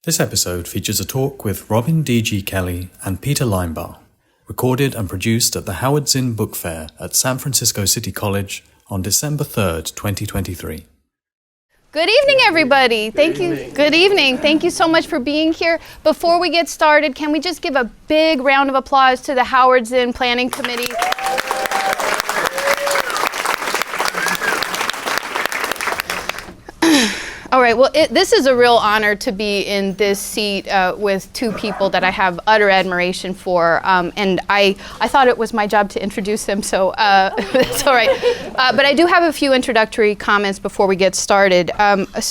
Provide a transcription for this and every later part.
This episode features a talk with Robin D.G. Kelley and Peter Linebaugh, recorded and produced at the Howard Zinn Book Fair at San Francisco City College on December 3rd, 2023. Good evening, everybody. Thank you. Good evening. Thank you so much for being here. Before we get started, can we just give a big round of applause to the Howard Zinn Planning Committee? All right, well, this is a real honor to be in this seat with two people that I have utter admiration for, and I thought it was my job to introduce them, so that's all right. But I do have a few introductory comments before we get started.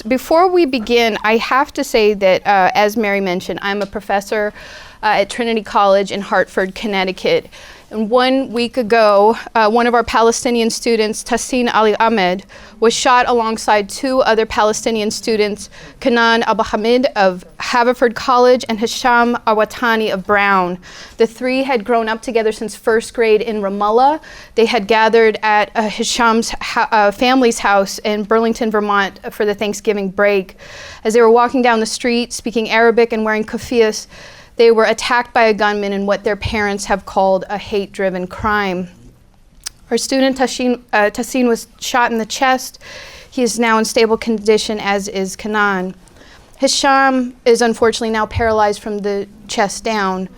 Before we begin, I have to say that, as Mary mentioned, I'm a professor at Trinity College in Hartford, Connecticut. And 1 week ago, one of our Palestinian students, Tassin Ali Ahmed, was shot alongside two other Palestinian students, Kanan Abu Hamid of Haverford College and Hisham Awatani of Brown. The three had grown up together since first grade in Ramallah. They had gathered at Hisham's family's house in Burlington, Vermont for the Thanksgiving break. As they were walking down the street, speaking Arabic and wearing keffiyehs, they were attacked by a gunman in what their parents have called a hate-driven crime. Our student Tassin was shot in the chest. He is now in stable condition, as is Kanan. Hisham is unfortunately now paralyzed from the chest down.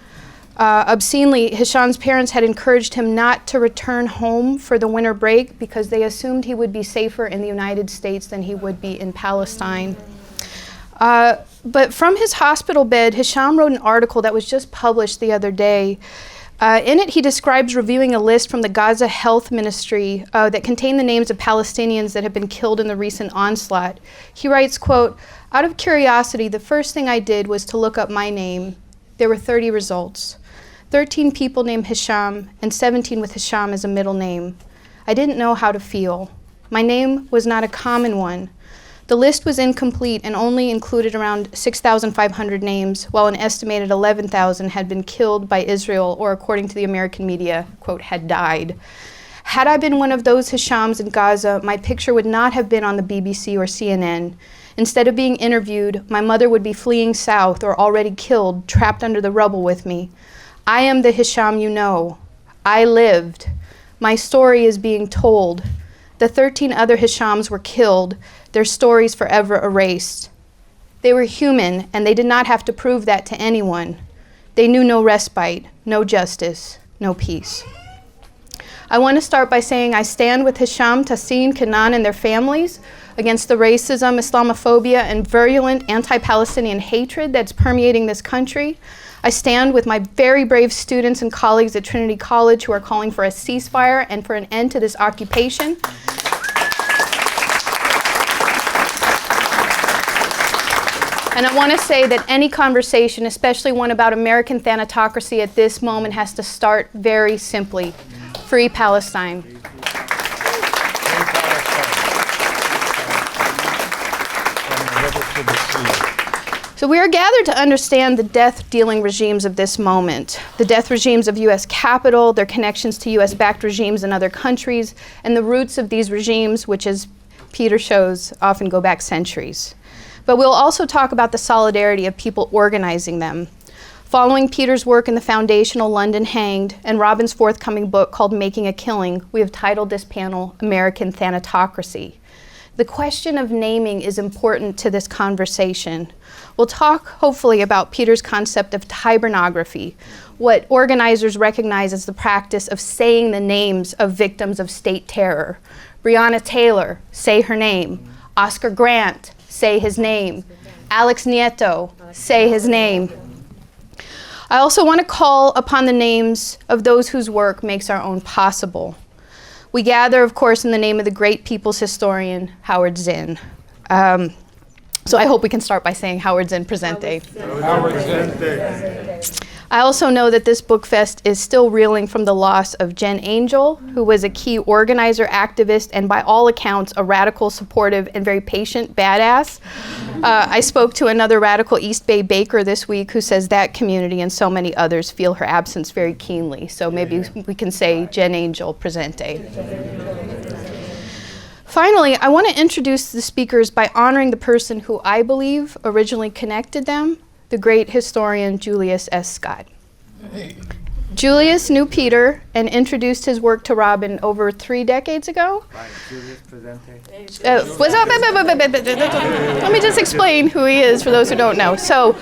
Obscenely, Hisham's parents had encouraged him not to return home for the winter break because they assumed he would be safer in the United States than he would be in Palestine. But from his hospital bed, Hisham wrote an article that was just published the other day. In it, he describes reviewing a list from the Gaza Health Ministry that contained the names of Palestinians that have been killed in the recent onslaught. He writes, quote, "Out of curiosity, the first thing I did was to look up my name. There were 30 results. 13 people named Hisham and 17 with Hisham as a middle name. I didn't know how to feel. My name was not a common one. The list was incomplete and only included around 6,500 names, while an estimated 11,000 had been killed by Israel, or according to the American media, quote, had died. Had I been one of those Hishams in Gaza, my picture would not have been on the BBC or CNN. Instead of being interviewed, my mother would be fleeing south or already killed, trapped under the rubble with me. I am the Hisham you know. I lived. My story is being told. The 13 other Hishams were killed, their stories forever erased. They were human, and they did not have to prove that to anyone. They knew no respite, no justice, no peace. I want to start by saying I stand with Hisham, Tassin, Kanan, and their families against the racism, Islamophobia, and virulent anti-Palestinian hatred that's permeating this country. I stand with my very brave students and colleagues at Trinity College who are calling for a ceasefire and for an end to this occupation. And I want to say that any conversation, especially one about American Thanatocracy at this moment, has to start very simply. Free Palestine. So we are gathered to understand the death-dealing regimes of this moment, the death regimes of U.S. Capitol, their connections to U.S.-backed regimes in other countries, and the roots of these regimes, which, as Peter shows, often go back centuries. But we'll also talk about the solidarity of people organizing them. Following Peter's work in the foundational London Hanged and Robin's forthcoming book called Making a Killing, we have titled this panel American Thanatocracy. The question of naming is important to this conversation. We'll talk, hopefully, about Peter's concept of hibernography, what organizers recognize as the practice of saying the names of victims of state terror. Breonna Taylor, say her name. Oscar Grant, say his name. Alex Nieto, say his name. I also want to call upon the names of those whose work makes our own possible. We gather, of course, in the name of the great people's historian, Howard Zinn. So I hope we can start by saying Howard Zinn Presente. Howard Zinn. I also know that this book fest is still reeling from the loss of Jen Angel, who was a key organizer, activist, and by all accounts, a radical, supportive, and very patient badass. I spoke to another radical East Bay baker this week who says that community and so many others feel her absence very keenly. So maybe we can say Jen Angel Presente. Finally, I want to introduce the speakers by honoring the person who I believe originally connected them, the great historian Julius S. Scott. Julius knew Peter and introduced his work to Robin over 3 decades ago. Let me just explain who he is for those who don't know. So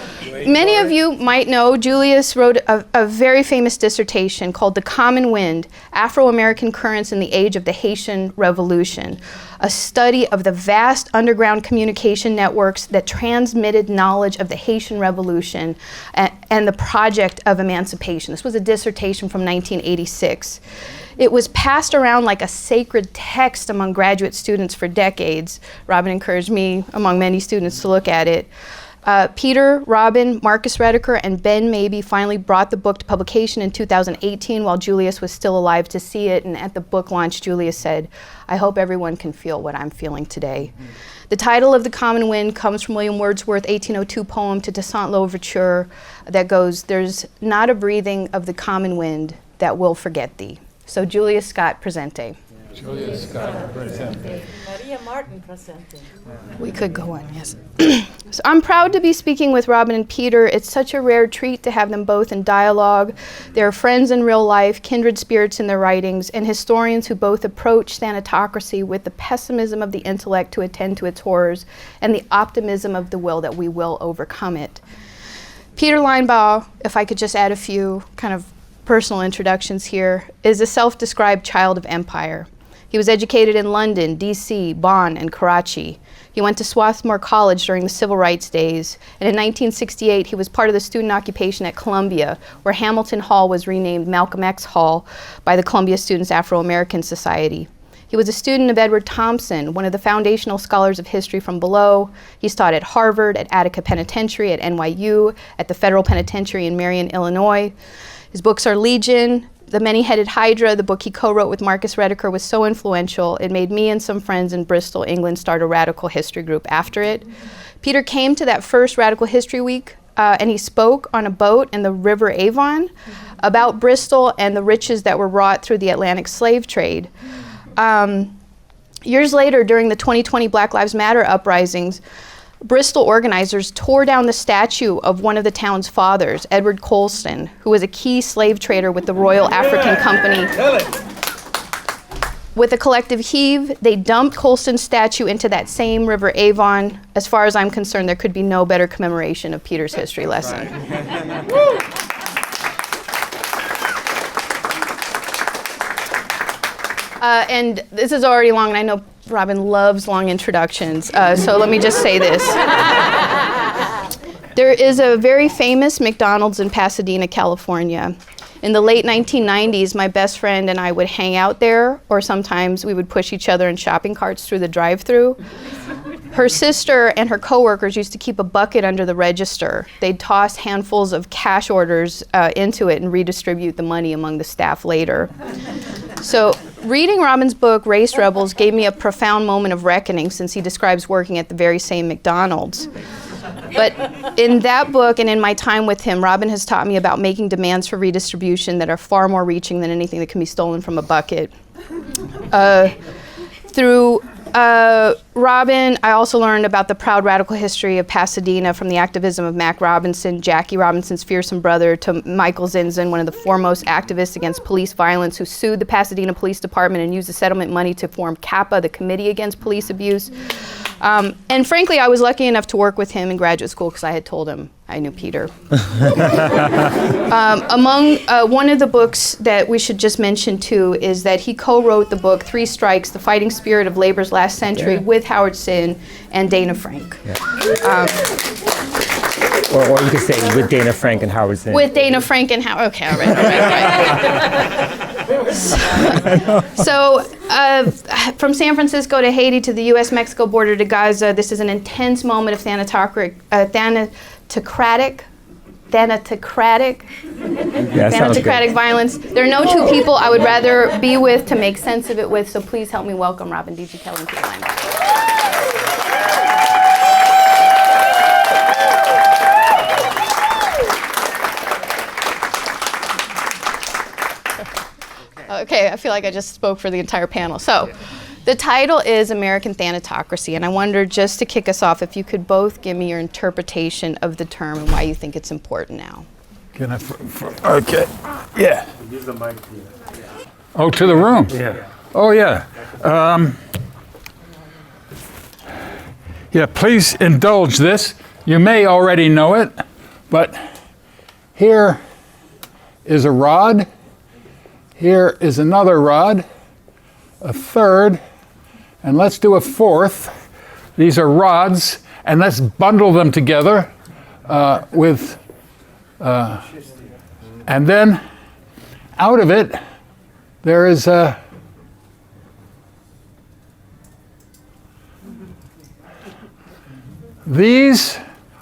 many of you might know Julius wrote a very famous dissertation called The Common Wind, Afro-American Currents in the Age of the Haitian Revolution, a study of the vast underground communication networks that transmitted knowledge of the Haitian Revolution and the project of emancipation. This was a dissertation from 1986. It was passed around like a sacred text among graduate students for decades. Robin encouraged me, among many students, to look at it. Peter, Robin, Marcus Rediker, and Ben Mabie finally brought the book to publication in 2018 while Julius was still alive to see it. And at the book launch, Julius said, "I hope everyone can feel what I'm feeling today." The title of The Common Wind comes from William Wordsworth's 1802 poem to Toussaint Louverture that goes, "There's not a breathing of the common wind that will forget thee." So Julius Scott presente. Julius Scott presente. Maria Martin presente. We could go on, yes. So I'm proud to be speaking with Robin and Peter. It's such a rare treat to have them both in dialogue. They're friends in real life, kindred spirits in their writings, and historians who both approach Thanatocracy with the pessimism of the intellect to attend to its horrors and the optimism of the will that we will overcome it. Peter Linebaugh, if I could just add a few kind of personal introductions here, is a self-described child of empire. He was educated in London, D.C., Bonn, and Karachi. He went to Swarthmore College during the civil rights days, and in 1968 he was part of the student occupation at Columbia, where Hamilton Hall was renamed Malcolm X Hall by the Columbia Students Afro-American Society. He was a student of Edward Thompson, one of the foundational scholars of history from below. He's taught at Harvard, at Attica Penitentiary, at NYU, at the Federal Penitentiary in Marion, Illinois. His books are Legion, The Many-Headed Hydra, the book he co-wrote with Marcus Rediker, was so influential, it made me and some friends in Bristol, England, start a radical history group after it. Peter came to that first Radical History Week, and he spoke on a boat in the River Avon about Bristol and the riches that were wrought through the Atlantic slave trade. Years later, during the 2020 Black Lives Matter uprisings, Bristol organizers tore down the statue of one of the town's fathers, Edward Colston, who was a key slave trader with the Royal African Company. With a collective heave, they dumped Colston's statue into that same River Avon. As far as I'm concerned, there could be no better commemoration of Peter's history lesson. And this is already long, and I know Robin loves long introductions, so let me just say this. There is a very famous McDonald's in Pasadena, California. In the late 1990s, my best friend and I would hang out there, or sometimes we would push each other in shopping carts through the drive-thru. Her sister and her coworkers used to keep a bucket under the register. They'd toss handfuls of cash orders into it and redistribute the money among the staff later. So reading Robin's book, Race Rebels, gave me a profound moment of reckoning, since he describes working at the very same McDonald's. But in that book and in my time with him, Robin has taught me about making demands for redistribution that are far more reaching than anything that can be stolen from a bucket. Through Robin, I also learned about the proud radical history of Pasadena, from the activism of Mac Robinson, Jackie Robinson's fearsome brother, to Michael Zinzin, one of the foremost activists against police violence, who sued the Pasadena Police Department and used the settlement money to form CAPA, the Committee Against Police Abuse. And frankly, I was lucky enough to work with him in graduate school because I had told him I knew Peter. Among one of the books that we should just mention too is that he co-wrote the book Three Strikes, The Fighting Spirit of Labor's Last Century, with Howard Zinn and Dana Frank. Yeah. Or you could say with Dana Frank and Howard Zinn. With Dana Frank and Howard, okay, all right. So from San Francisco to Haiti to the U.S.-Mexico border to Gaza, this is an intense moment of thanatocratic violence. There are no two people I would rather be with to make sense of it with, so please help me welcome Robin D.G. Kelley and Peter Linebaugh. Okay, I feel like I just spoke for the entire panel. So, The title is American Thanatocracy, and I wonder, just to kick us off, if you could both give me your interpretation of the term and why you think it's important now. Can I? Okay. Yeah. Use the mic here. Oh, to the room. Yeah. Oh, yeah. Yeah, please indulge this. You may already know it, but here is a rod. Here is another rod, a third, and let's do a fourth. These are rods, and let's bundle them together and then out of it, there is a these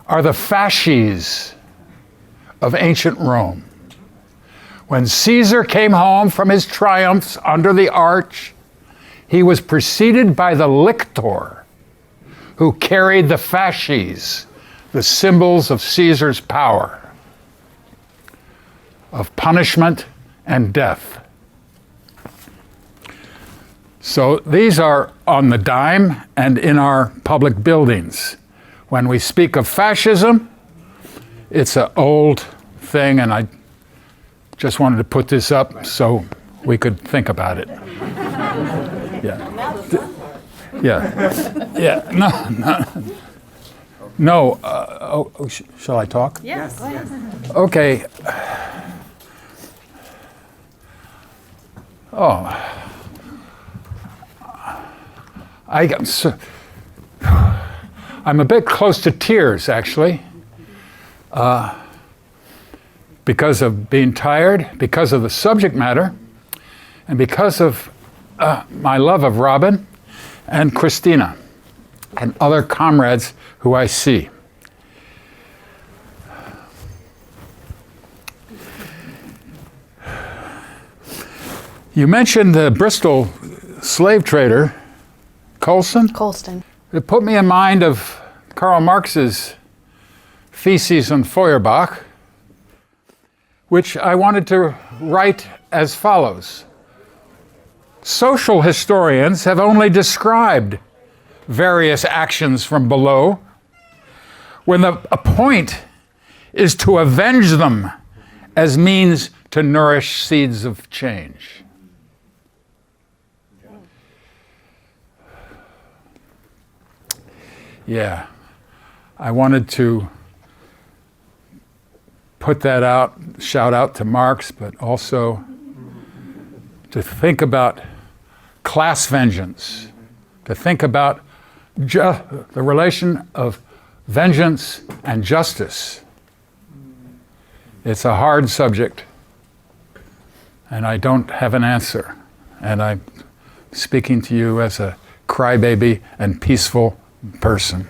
are the fasces of ancient Rome. When Caesar came home from his triumphs under the arch, he was preceded by the lictor, who carried the fasces, the symbols of Caesar's power, of punishment and death. So these are on the dime and in our public buildings. When we speak of fascism, it's an old thing, and I just wanted to put this up so we could think about it. Yeah. Yeah. No. Shall I talk? Yes. Okay. Oh. I'm a bit close to tears, actually, because of being tired, because of the subject matter, and because of my love of Robin and Christina and other comrades who I see. You mentioned the Bristol slave trader, Colston. It put me in mind of Karl Marx's Theses on Feuerbach, which I wanted to write as follows. Social historians have only described various actions from below when the point is to avenge them as means to nourish seeds of change. Yeah, I wanted to put that out, shout out to Marx, but also to think about class vengeance, to think about the relation of vengeance and justice. It's a hard subject, and I don't have an answer. And I'm speaking to you as a crybaby and peaceful person.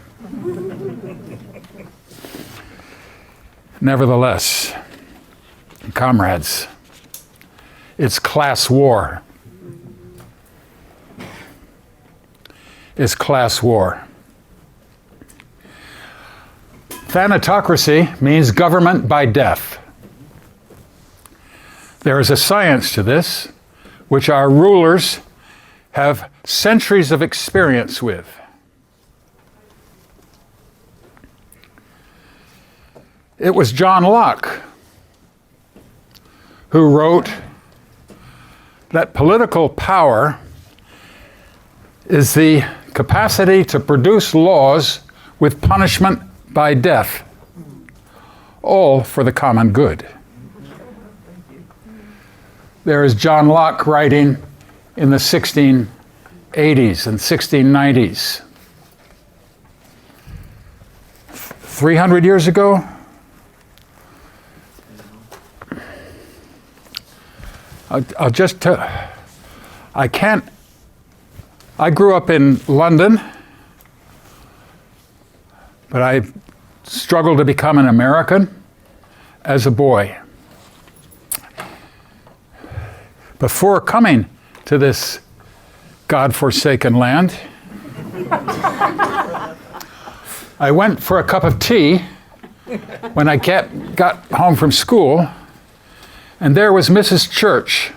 Nevertheless, comrades, it's class war. It's class war. Thanatocracy means government by death. There is a science to this, which our rulers have centuries of experience with. It was John Locke who wrote that political power is the capacity to produce laws with punishment by death, all for the common good. There is John Locke writing in the 1680s and 1690s. 300 years ago? I'll just tell, I grew up in London, but I struggled to become an American as a boy. Before coming to this God-forsaken land, I went for a cup of tea when I got home from school, and there was Mrs. Church,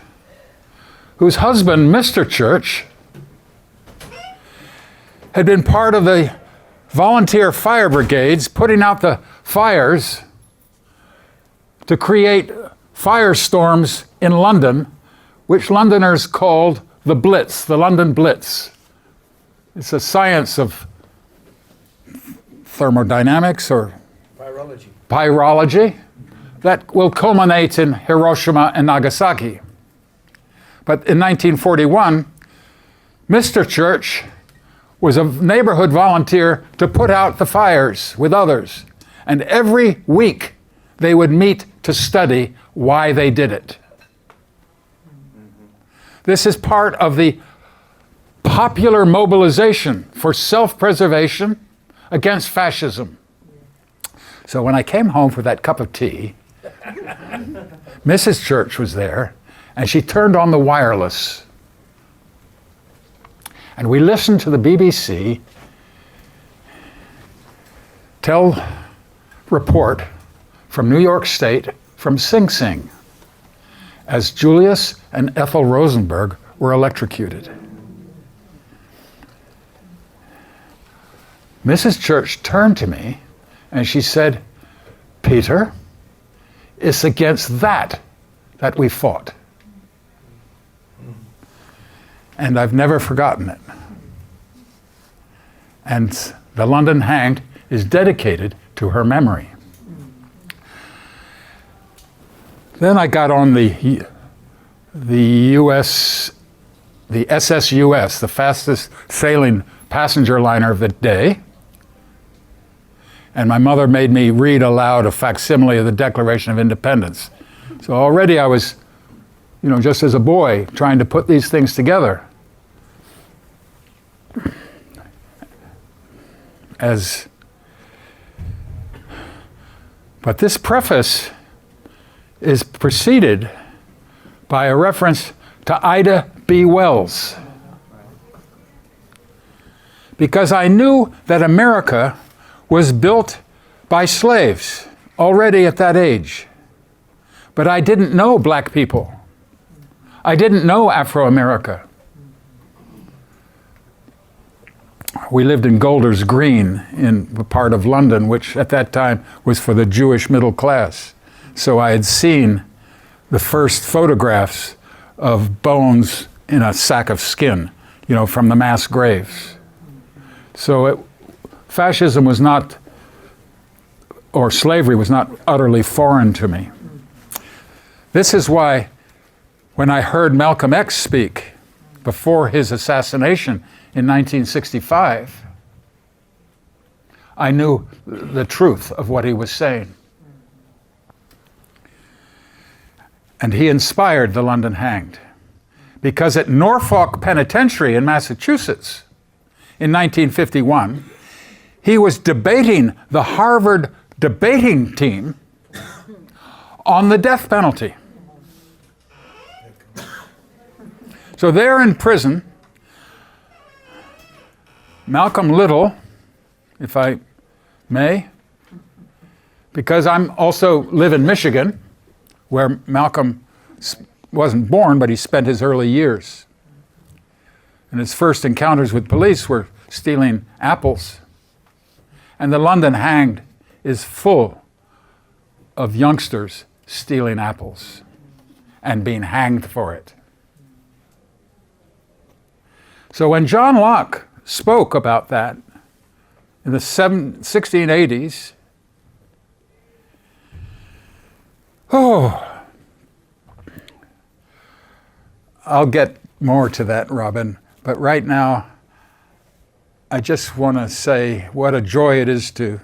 whose husband, Mr. Church, had been part of the volunteer fire brigades putting out the fires to create firestorms in London, which Londoners called the Blitz, the London Blitz. It's a science of thermodynamics or pyrology that will culminate in Hiroshima and Nagasaki. But in 1941, Mr. Church was a neighborhood volunteer to put out the fires with others. And every week they would meet to study why they did it. This is part of the popular mobilization for self-preservation against fascism. So when I came home for that cup of tea, Mrs. Church was there, and she turned on the wireless. And we listened to the BBC report from New York State, from Sing Sing, as Julius and Ethel Rosenberg were electrocuted. Mrs. Church turned to me and she said, "Peter, it's against that we fought." And I've never forgotten it. And the London Hanged is dedicated to her memory. Then I got on the SSUS, the fastest sailing passenger liner of the day. And my mother made me read aloud a facsimile of the Declaration of Independence. So already I was, just as a boy, trying to put these things together. But this preface is preceded by a reference to Ida B. Wells. Because I knew that America was built by slaves already at that age. But I didn't know black people. I didn't know Afro-America. We lived in Golders Green in a part of London, which at that time was for the Jewish middle class. So I had seen the first photographs of bones in a sack of skin, from the mass graves. So fascism was not, or slavery was not utterly foreign to me. This is why when I heard Malcolm X speak before his assassination in 1965, I knew the truth of what he was saying. And he inspired the London Hanged. Because at Norfolk Penitentiary in Massachusetts in 1951, he was debating the Harvard debating team on the death penalty. So there in prison, Malcolm Little, if I may, because I'm also live in Michigan, where Malcolm wasn't born, but he spent his early years. And his first encounters with police were stealing apples. And the London Hanged is full of youngsters stealing apples and being hanged for it. So when John Locke spoke about that in the 1680s, I'll get more to that, Robin, but right now I just want to say what a joy it is to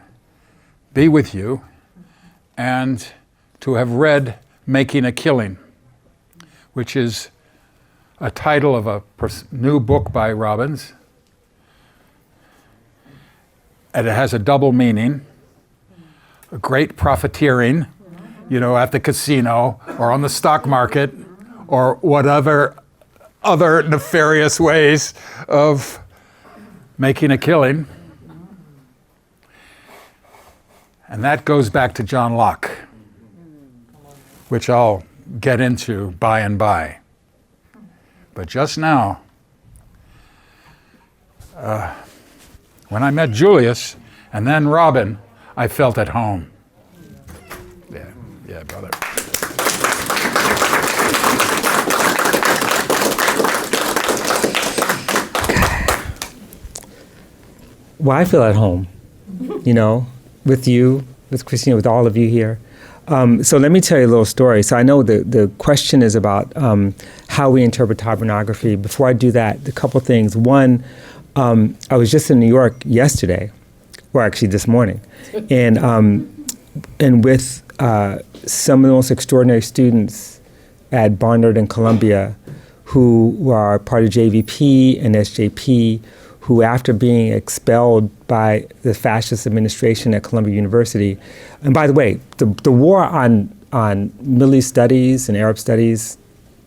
be with you and to have read Making a Killing, which is a title of a new book by Robbins. And it has a double meaning, a great profiteering, at the casino or on the stock market or whatever other nefarious ways of making a killing. And that goes back to John Locke, which I'll get into by and by. But just now, When I met Julius and then Robin, I felt at home. Yeah, brother. Well, I feel at home, with you, with Christina, with all of you here. So let me tell you a little story. So I know the question is about how we interpret typography. Before I do that, a couple things. One, I was just in New York yesterday, or actually this morning, and with some of the most extraordinary students at Barnard and Columbia who are part of JVP and SJP, who after being expelled by the fascist administration at Columbia University, and by the way, the war on Middle East studies and Arab studies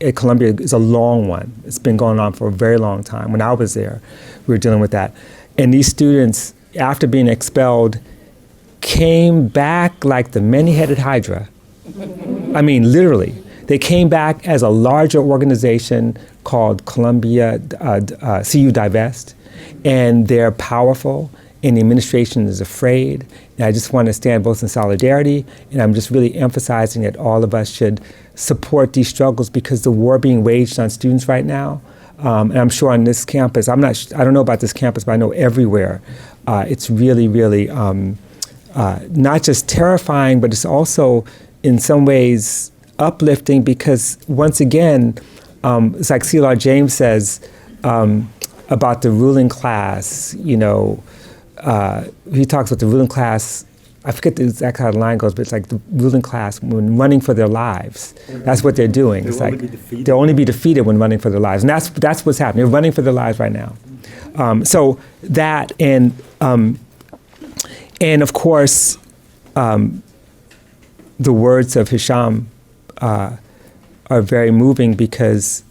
at Columbia is a long one. It's been going on for a very long time. When I was there, we were dealing with that. And these students, after being expelled, came back like the many-headed Hydra. I mean, literally. They came back as a larger organization called Columbia CU Divest, and they're powerful, and the administration is afraid. And I just want to stand both in solidarity, and I'm just really emphasizing that all of us should support these struggles because the war being waged on students right now, and I'm sure on this campus, I don't know about this campus, but I know everywhere, it's really, really not just terrifying, but it's also in some ways uplifting because once again, it's like C.L.R. James says about the ruling class, he talks about the ruling class, I forget the exact how the line goes, but it's like the ruling class when running for their lives. That's what they're doing. It's like they'll only be defeated when running for their lives. And that's what's happening. They're running for their lives right now. So that and of course, the words of Hisham are very moving because,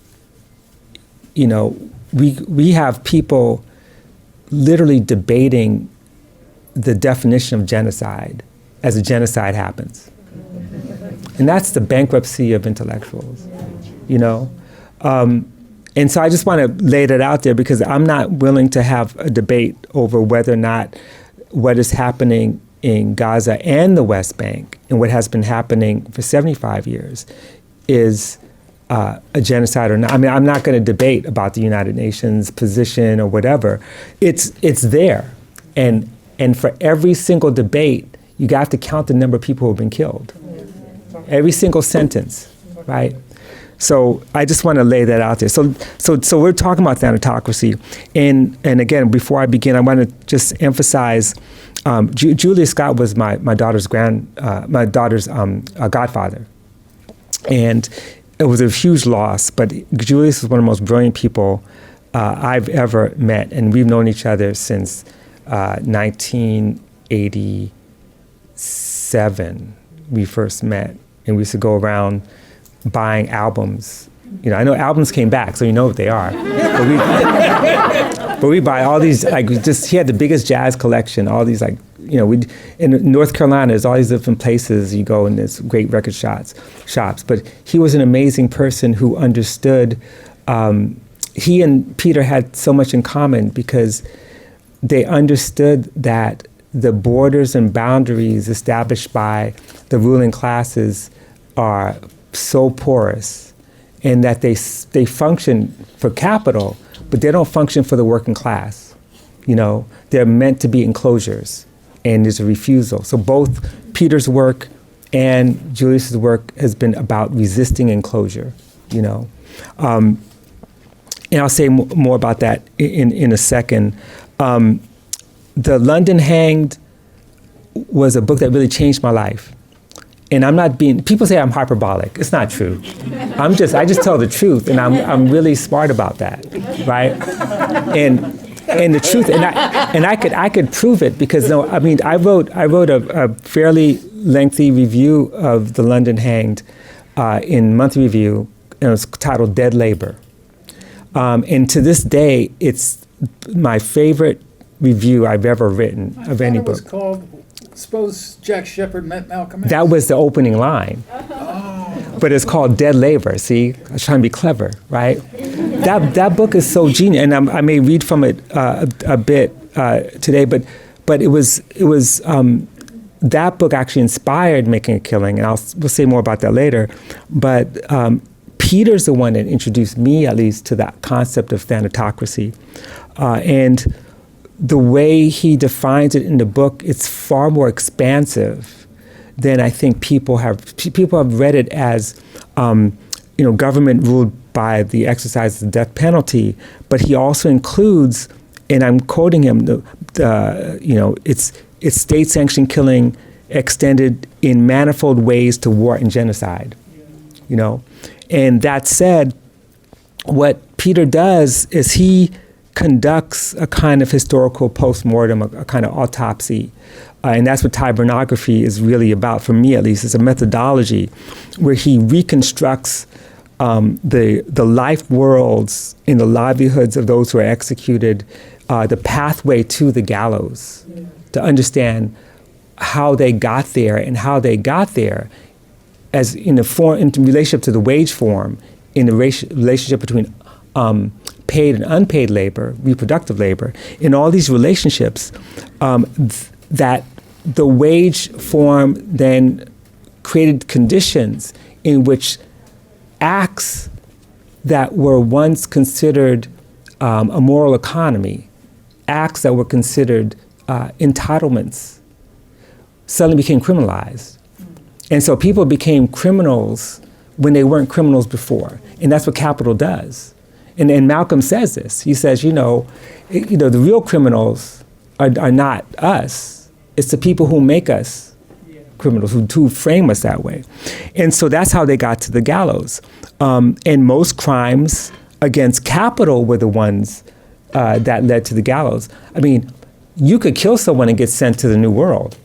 we have people literally debating the definition of genocide as a genocide happens. And that's the bankruptcy of intellectuals, And so I just want to lay that out there because I'm not willing to have a debate over whether or not what is happening in Gaza and the West Bank and what has been happening for 75 years is a genocide or not. I mean, I'm not going to debate about the United Nations position or whatever. It's there. And for every single debate, you have to count the number of people who have been killed. Every single sentence, right? So I just want to lay that out there. So we're talking about Thanatocracy. And again, before I begin, I want to just emphasize Julia Scott was my daughter's godfather. And it was a huge loss, but Julius is one of the most brilliant people I've ever met. And we've known each other since 1987. We first met, and we used to go around buying albums. I know albums came back, so you know what they are. But we buy all these, he had the biggest jazz collection, all these in North Carolina, there's all these different places you go and there's great record shops. But he was an amazing person who understood, he and Peter had so much in common because they understood that the borders and boundaries established by the ruling classes are so porous and that they function for capital, but they don't function for the working class. They're meant to be enclosures, and there's a refusal. So both Peter's work and Julius's work has been about resisting enclosure, And I'll say more about that in a second. The London Hanged was a book that really changed my life. And I'm not people say I'm hyperbolic. It's not true. I just tell the truth, and I'm really smart about that, right? And the truth, and I could prove it because I wrote a fairly lengthy review of the London Hanged in Monthly Review, and it was titled Dead Labor. And to this day, it's my favorite review I've ever written of any book. It was called, suppose Jack Shepherd met Malcolm X. That was the opening line. Oh. But it's called Dead Labor. See, I was trying to be clever, right? That book is so genius, and I may read from it a bit today. But it was that book actually inspired Making a Killing, and we'll say more about that later. But Peter's the one that introduced me, at least, to that concept of thanatocracy, and the way he defines it in the book, it's far more expansive than I think people have. People have read it as, government ruled by the exercise of the death penalty, but he also includes, and I'm quoting him, it's state-sanctioned killing extended in manifold ways to war and genocide. And that said, what Peter does is he conducts a kind of historical postmortem, a kind of autopsy. And that's what tyburnography is really about, for me at least. It's a methodology where he reconstructs the life worlds in the livelihoods of those who are executed, the pathway to the gallows, to understand how they got there, and how they got there as in relationship to the wage form, in the relationship between paid and unpaid labor, reproductive labor, in all these relationships, that the wage form then created conditions in which acts that were once considered a moral economy, acts that were considered entitlements, suddenly became criminalized. And so people became criminals when they weren't criminals before. And that's what capital does. And Malcolm says this. He says, the real criminals are not us. It's the people who make us criminals, who frame us that way. And so that's how they got to the gallows. And most crimes against capital were the ones that led to the gallows. I mean, you could kill someone and get sent to the New World,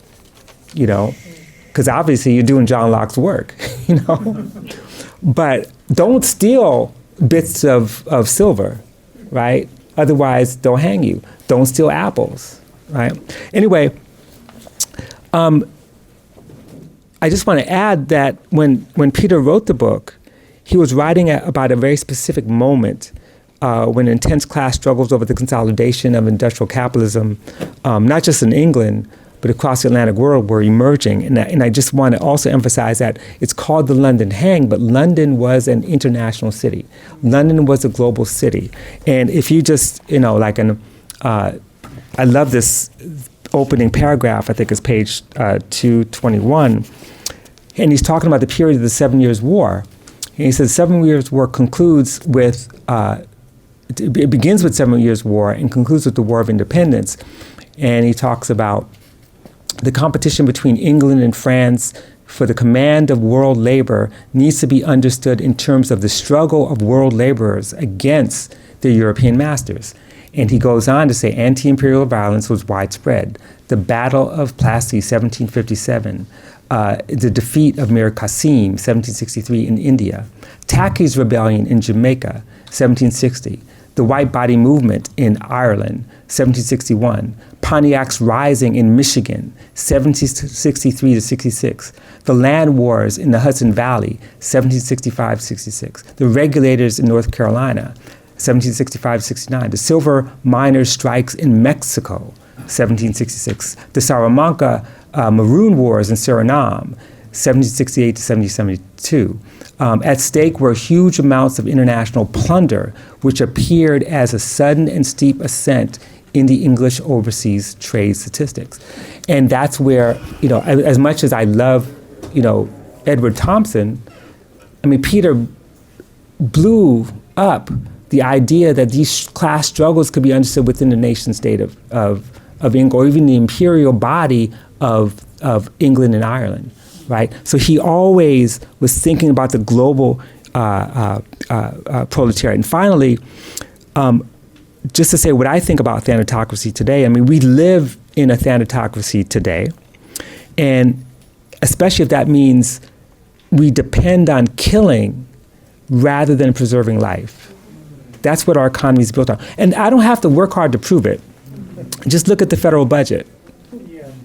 because obviously you're doing John Locke's work, But don't steal bits of silver, right? Otherwise, they'll hang you. Don't steal apples, right? Anyway, I just want to add that when Peter wrote the book, he was writing about a very specific moment when intense class struggles over the consolidation of industrial capitalism, not just in England, but across the Atlantic world, were emerging. And I just want to also emphasize that it's called the London Hang, but London was an international city. London was a global city. And if you just, I love this opening paragraph, I think it's page 221, and he's talking about the period of the 7 Years' War. And he says, the 7 Years' War concludes with, it begins with 7 Years' War and concludes with the War of Independence. And he talks about the competition between England and France for the command of world labor needs to be understood in terms of the struggle of world laborers against their European masters. And he goes on to say anti-imperial violence was widespread. The Battle of Plassey, 1757, the defeat of Mir Qasim, 1763 in India, Tacky's Rebellion in Jamaica, 1760, the White Body Movement in Ireland, 1761, Pontiac's Rising in Michigan, 1763 to 66, the Land Wars in the Hudson Valley, 1765-66, the Regulators in North Carolina, 1765-69, the Silver Miners' Strikes in Mexico, 1766, the Salamanca Maroon Wars in Suriname, 1768 to 1772. At stake were huge amounts of international plunder, which appeared as a sudden and steep ascent in the English overseas trade statistics. And that's where, as much as I love, Edward Thompson, Peter blew up the idea that these class struggles could be understood within the nation state of England, or even the imperial body of England and Ireland, right? So he always was thinking about the global proletariat. And finally, just to say what I think about thanatocracy today, we live in a thanatocracy today, and especially if that means we depend on killing rather than preserving life. That's what our economy is built on. And I don't have to work hard to prove it. Just look at the federal budget,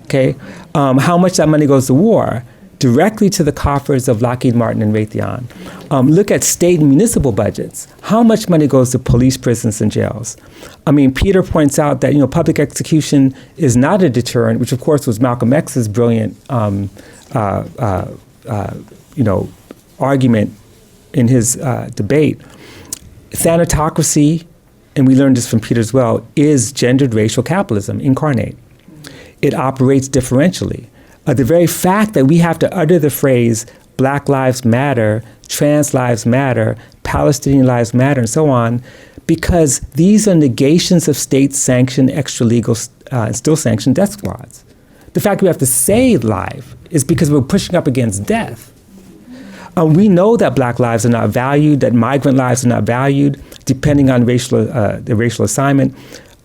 okay? How much that money goes to war directly to the coffers of Lockheed Martin and Raytheon. Look at state and municipal budgets. How much money goes to police, prisons, and jails? I mean, Peter points out that public execution is not a deterrent, which of course was Malcolm X's brilliant argument in his debate. Thanatocracy, and we learned this from Peter as well, is gendered racial capitalism incarnate. It operates differentially. The very fact that we have to utter the phrase Black Lives Matter, Trans Lives Matter, Palestinian Lives Matter, and so on, because these are negations of state-sanctioned, extra-legal, still sanctioned death squads. The fact we have to say life is because we're pushing up against death. We know that Black lives are not valued, that migrant lives are not valued, depending on the racial assignment.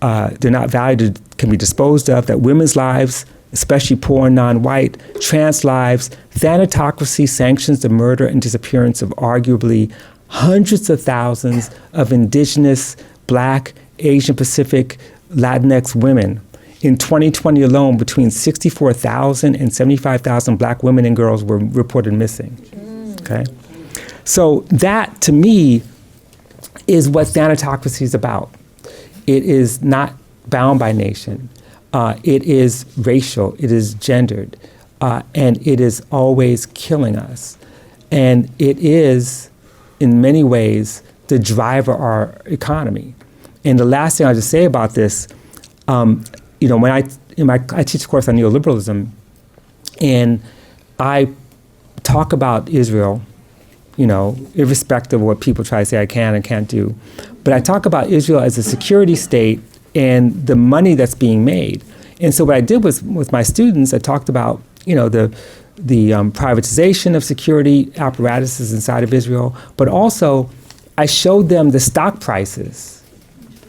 They're not valued, can be disposed of, that women's lives, especially poor and non-white, trans lives, Thanatocracy sanctions the murder and disappearance of arguably hundreds of thousands of indigenous, Black, Asian Pacific, Latinx women. In 2020 alone, between 64,000 and 75,000 Black women and girls were reported missing. Okay? So that, to me, is what Thanatocracy is about. It is not bound by nation. It is racial, it is gendered, and it is always killing us. And it is, in many ways, the driver of our economy. And the last thing I'll just say about this, when I teach a course on neoliberalism, and I talk about Israel, irrespective of what people try to say I can and can't do, but I talk about Israel as a security state and the money that's being made. And so what I did was, with my students, I talked about, the privatization of security apparatuses inside of Israel, but also I showed them the stock prices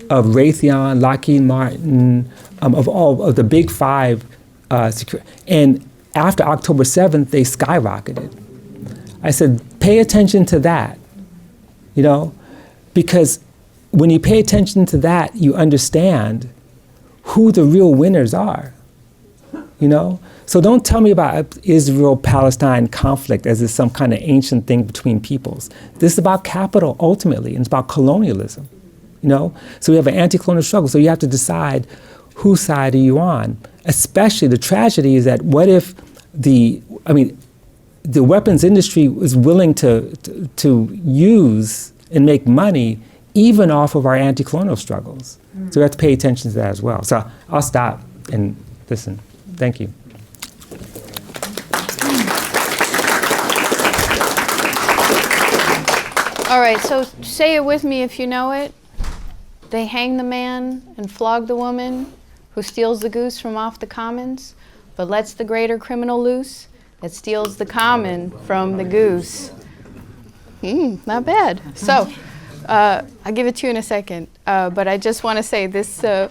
of Raytheon, Lockheed Martin, of all of the big five, and after October 7th, they skyrocketed. I said, pay attention to that, because when you pay attention to that, you understand who the real winners are, So don't tell me about Israel-Palestine conflict as is some kind of ancient thing between peoples. This is about capital, ultimately, and it's about colonialism, So we have an anti-colonial struggle, so you have to decide whose side are you on. Especially the tragedy is that what if the weapons industry is willing to use and make money even off of our anti-colonial struggles. So we have to pay attention to that as well. So I'll stop and listen. Thank you. All right, so say it with me if you know it. They hang the man and flog the woman who steals the goose from off the commons, but lets the greater criminal loose that steals the common from the goose. Not bad. So, I'll give it to you in a second, but I just want to say this. This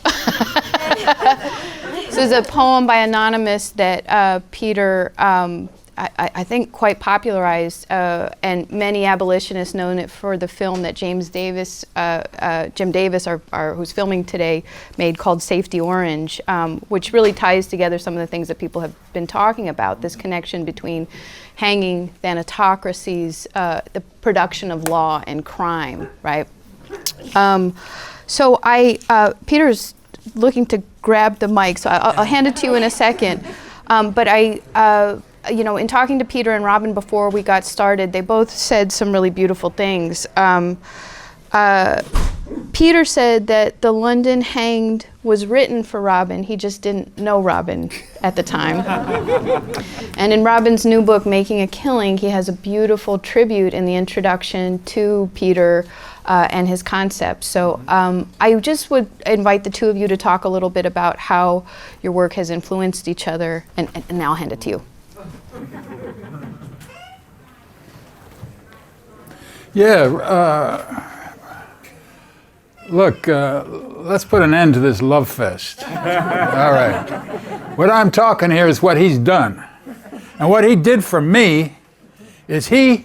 is a poem by Anonymous that Peter, I think, quite popularized, and many abolitionists know it for the film that Jim Davis, who's filming today, made called Safety Orange, which really ties together some of the things that people have been talking about, this connection between hanging, thanatocracies, the production of law and crime, right? So Peter's looking to grab the mic, so I'll hand it to you in a second. But in talking to Peter and Robin before we got started, they both said some really beautiful things. Peter said that The London Hanged was written for Robin. He just didn't know Robin at the time. And in Robin's new book, Making a Killing, he has a beautiful tribute in the introduction to Peter and his concepts. So I just would invite the two of you to talk a little bit about how your work has influenced each other, and now I'll hand it to you. Yeah, look, let's put an end to this love fest. All right. What I'm talking here is what he's done. And what he did for me is he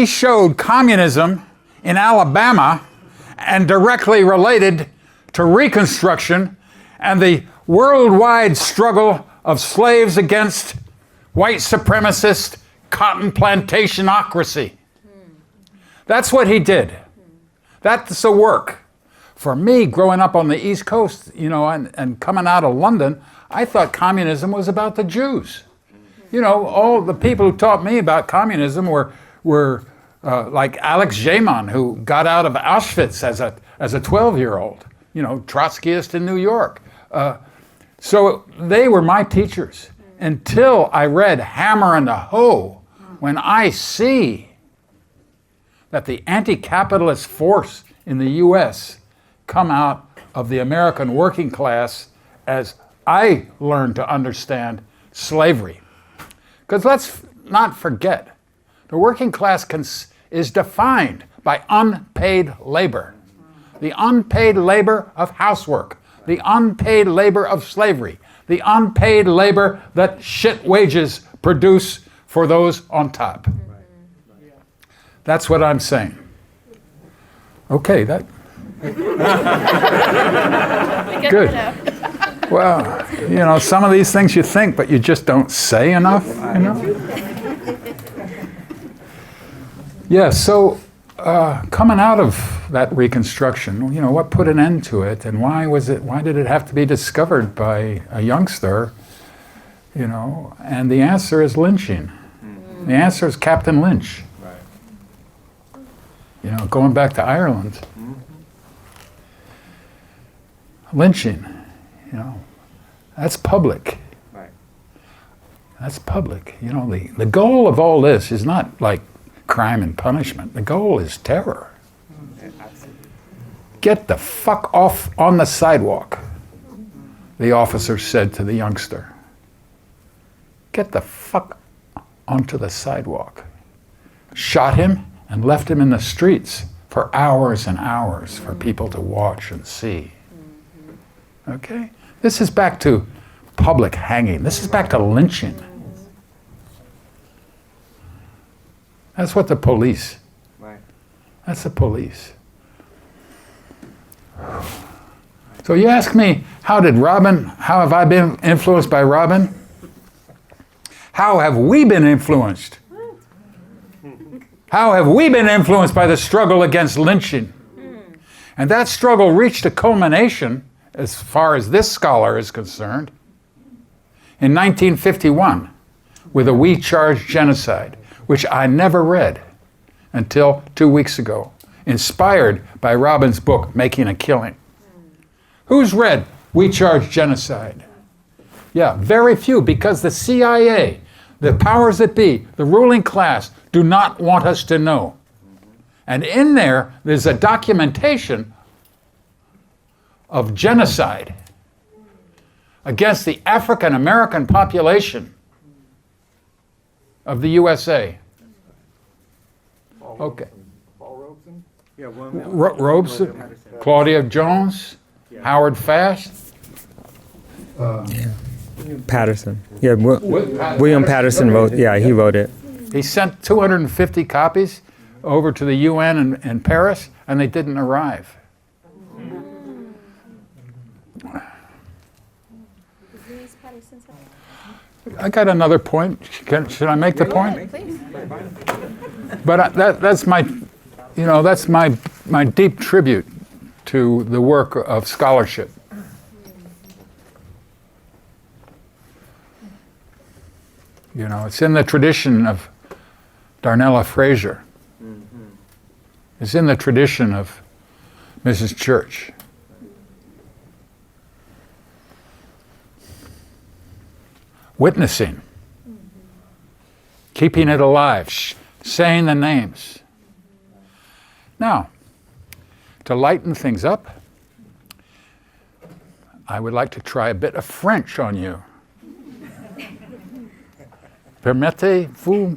showed communism in Alabama and directly related to Reconstruction and the worldwide struggle of slaves against white supremacist cotton plantationocracy. That's what he did. That's the work. For me, growing up on the East Coast, and coming out of London, I thought communism was about the Jews. All the people who taught me about communism were like Alex Jaman, who got out of Auschwitz as a 12-year-old, Trotskyist in New York. So they were my teachers until I read Hammer and the Hoe, when I see that the anti-capitalist force in the U.S. come out of the American working class as I learned to understand slavery. Because let's not forget, the working class is defined by unpaid labor. The unpaid labor of housework, the unpaid labor of slavery, the unpaid labor that shit wages produce for those on top. That's what I'm saying. Okay, that. Good. Well, some of these things you think, but you just don't say enough, Yeah, so coming out of that Reconstruction, what put an end to it, and why did it have to be discovered by a youngster, and the answer is lynching. The answer is Captain Lynch. Going back to Ireland. Lynching, that's public. That's public. The goal of all this is not like crime and punishment. The goal is terror. Get the fuck off on the sidewalk, the officer said to the youngster. Get the fuck onto the sidewalk. Shot him and left him in the streets for hours and hours for people to watch and see. Okay? This is back to public hanging. This is back to lynching. That's what the police. That's the police. So you ask me, how have I been influenced by Robin? How have we been influenced? How have we been influenced by the struggle against lynching? And that struggle reached a culmination, as far as this scholar is concerned, in 1951 with a We Charge Genocide, which I never read until 2 weeks ago, inspired by Robin's book, Making a Killing. Who's read We Charge Genocide? Yeah, very few, because the CIA, the powers that be, the ruling class, do not want us to know. And in there's a documentation of genocide against the African American population of the USA. Okay. Robeson, Claudia Jones, Howard Fast. Patterson. Yeah, William Patterson wrote. Yeah, he wrote it. He sent 250 copies over to the UN in Paris, and they didn't arrive. I got another point. Should I make the point? Please. But that's my deep tribute to the work of scholarship. It's in the tradition of Darnella Fraser. It's in the tradition of Mrs. Church. Witnessing, keeping it alive, saying the names. Now, to lighten things up, I would like to try a bit of French on you. Permettez-vous,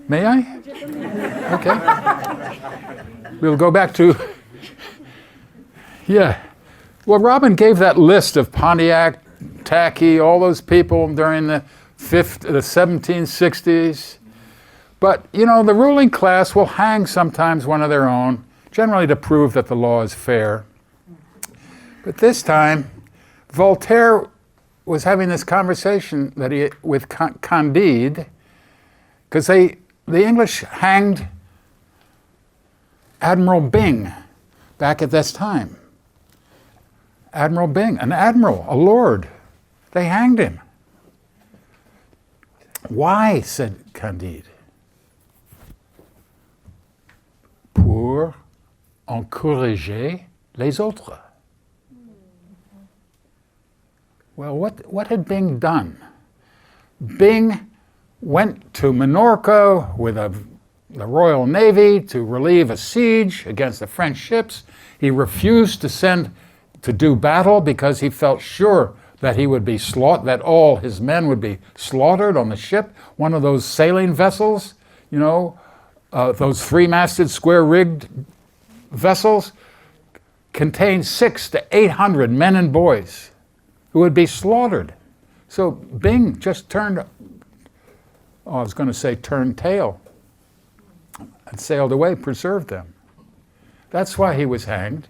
may I? Okay. We'll go back to, Well, Robin gave that list of Pontiac, Tacky, all those people during the 1760s. But, the ruling class will hang sometimes one of their own, generally to prove that the law is fair. But this time, Voltaire was having this conversation with Candide, because the English hanged Admiral Byng back at this time. Admiral Byng, an admiral, a lord. They hanged him. Why, said Candide? Pour encourager les autres. Well, what had Byng done? Byng went to Minorca with the Royal Navy to relieve a siege against the French ships. He refused to do battle because he felt sure that he would be that all his men would be slaughtered on the ship. One of those sailing vessels, those three-masted, square-rigged vessels, contained 600 to 800 men and boys who would be slaughtered. So Byng just turned tail and sailed away, preserved them. That's why he was hanged.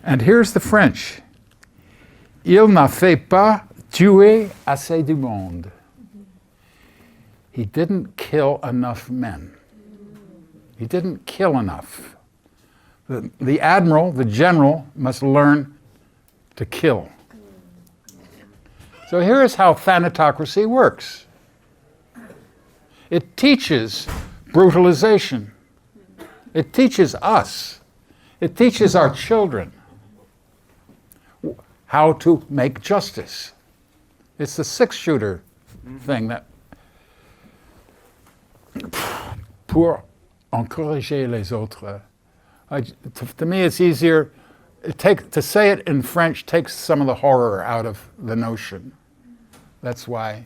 And here's the French. Il n'a fait pas tuer assez du monde. He didn't kill enough men. He didn't kill enough. The admiral, the general, must learn to kill. So here is how Thanatocracy works. It teaches brutalization. It teaches us. It teaches our children how to make justice. It's the six-shooter thing that pour encourager les autres. To me, it's easier. To say it in French takes some of the horror out of the notion. That's why.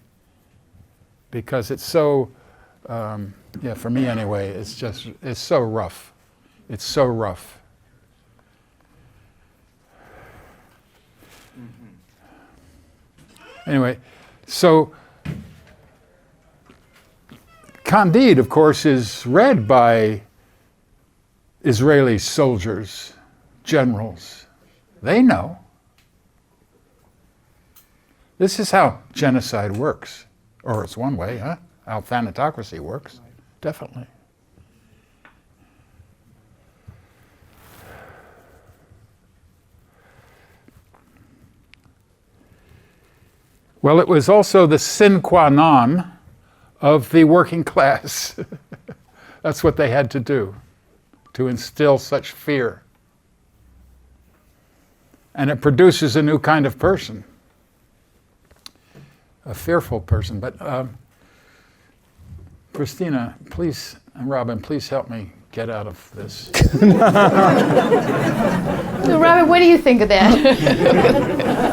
Because it's so, for me anyway, it's so rough. It's so rough. Anyway, so Candide, of course, is read by Israeli soldiers, generals. They know. This is how genocide works. Or it's one way, huh? How Thanatocracy works. Definitely. Well, it was also the sine qua non of the working class. That's what they had to do, to instill such fear. And it produces a new kind of person, a fearful person. But Christina, please, and Robin, please help me get out of this. So, Robin, what do you think of that?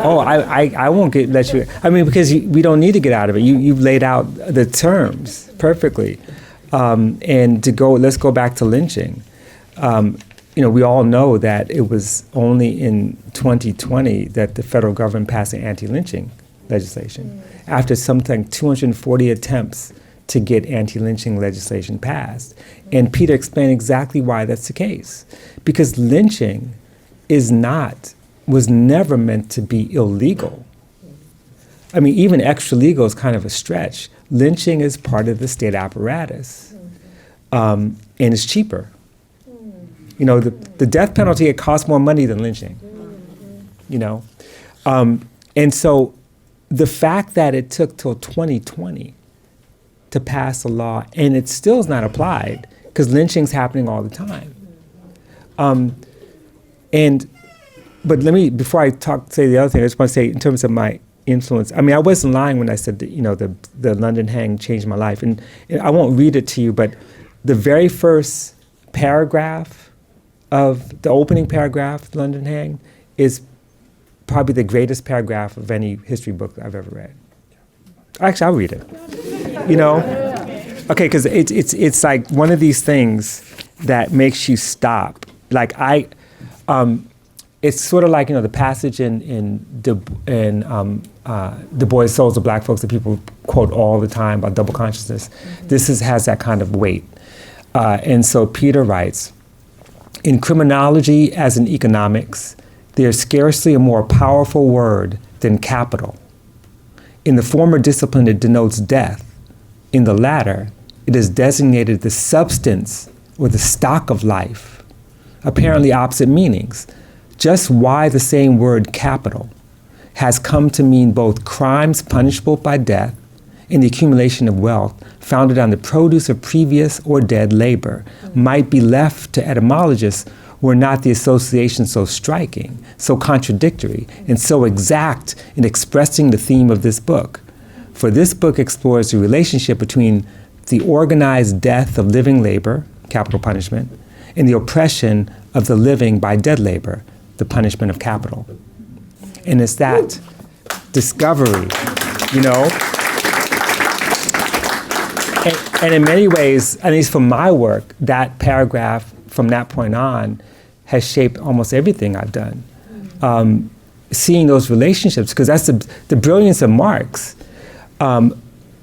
I won't let you. I mean, because we don't need to get out of it. You've laid out the terms perfectly. And let's go back to lynching. We all know that it was only in 2020 that the federal government passed an anti-lynching legislation after something 240 attempts to get anti-lynching legislation passed. And Peter explained exactly why that's the case. Because lynching was never meant to be illegal. I mean, even extra legal is kind of a stretch. Lynching is part of the state apparatus, and it's cheaper. The death penalty, it costs more money than lynching, And so the fact that it took till 2020 to pass a law, and it still is not applied, because lynching's happening all the time. But before I say the other thing, I just want to say in terms of my influence, I mean, I wasn't lying when I said that, the London Hang changed my life. And I won't read it to you, but the very first paragraph of the opening paragraph of London Hang is probably the greatest paragraph of any history book I've ever read. Actually, I'll read it. Okay, because it's like one of these things that makes you stop. Like it's sort of like the passage in Du Bois' Souls of Black Folks that people quote all the time about double consciousness. This has that kind of weight, and so Peter writes, in criminology as in economics, there's scarcely a more powerful word than capital. In the former discipline, it denotes death. In the latter, it is designated the substance or the stock of life, apparently opposite meanings. Just why the same word capital has come to mean both crimes punishable by death and the accumulation of wealth founded on the produce of previous or dead labor might be left to etymologists were not the association so striking, so contradictory, and so exact in expressing the theme of this book. For this book explores the relationship between the organized death of living labor, capital punishment, and the oppression of the living by dead labor, the punishment of capital. And it's that discovery, you know? And in many ways, at least from my work, that paragraph from that point on has shaped almost everything I've done. Seeing those relationships, because that's the brilliance of Marx,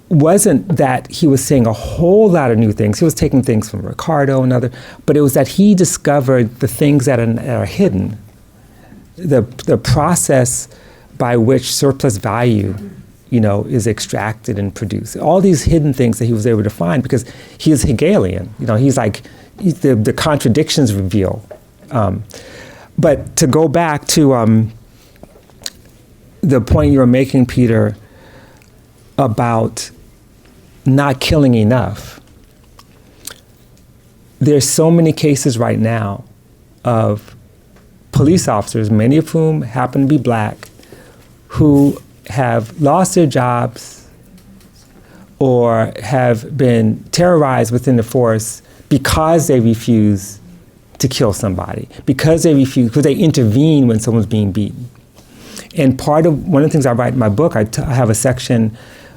wasn't that he was saying a whole lot of new things. He was taking things from Ricardo and other, but it was that he discovered the things that are hidden, the process by which surplus value, you know, is extracted and produced. All these hidden things that he was able to find because he is Hegelian. You know, the contradictions reveal. But to go back to the point you were making, Peter, about not killing enough. There's so many cases right now of police officers, many of whom happen to be black, who have lost their jobs or have been terrorized within the force because they refuse to kill somebody, because they intervene when someone's being beaten. And one of the things I write in my book, I have a section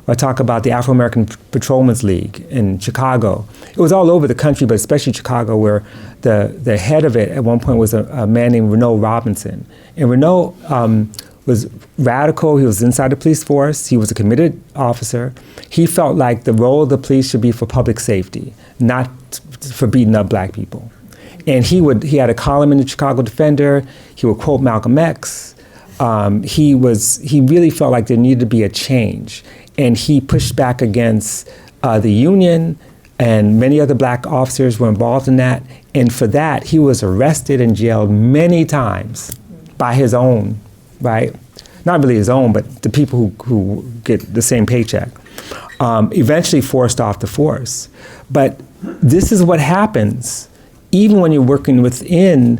where I talk about the Afro-American Patrolmen's League in Chicago. It was all over the country, but especially Chicago, where the head of it at one point was a man named Renault Robinson. And Renault was radical. He was inside the police force. He was a committed officer. He felt like the role of the police should be for public safety, not for beating up black people. And he had a column in the Chicago Defender. He would quote Malcolm X. He really felt like there needed to be a change. And he pushed back against the union, and many other black officers were involved in that. And for that, he was arrested and jailed many times by his own, right? Not really his own, but the people who get the same paycheck. Eventually forced off the force. But this is what happens even when you're working within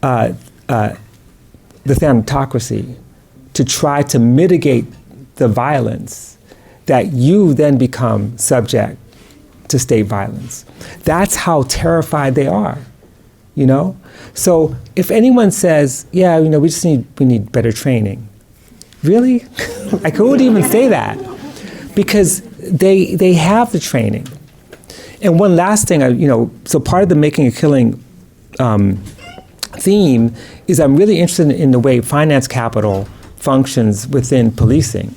the Thanatocracy to try to mitigate the violence, that you then become subject to state violence. That's how terrified they are, you know? So if anyone says, yeah, you know, we need better training. Really? Like, who would even say that? Because they have the training. And one last thing, so part of the Making a Killing theme is I'm really interested in the way finance capital functions within policing.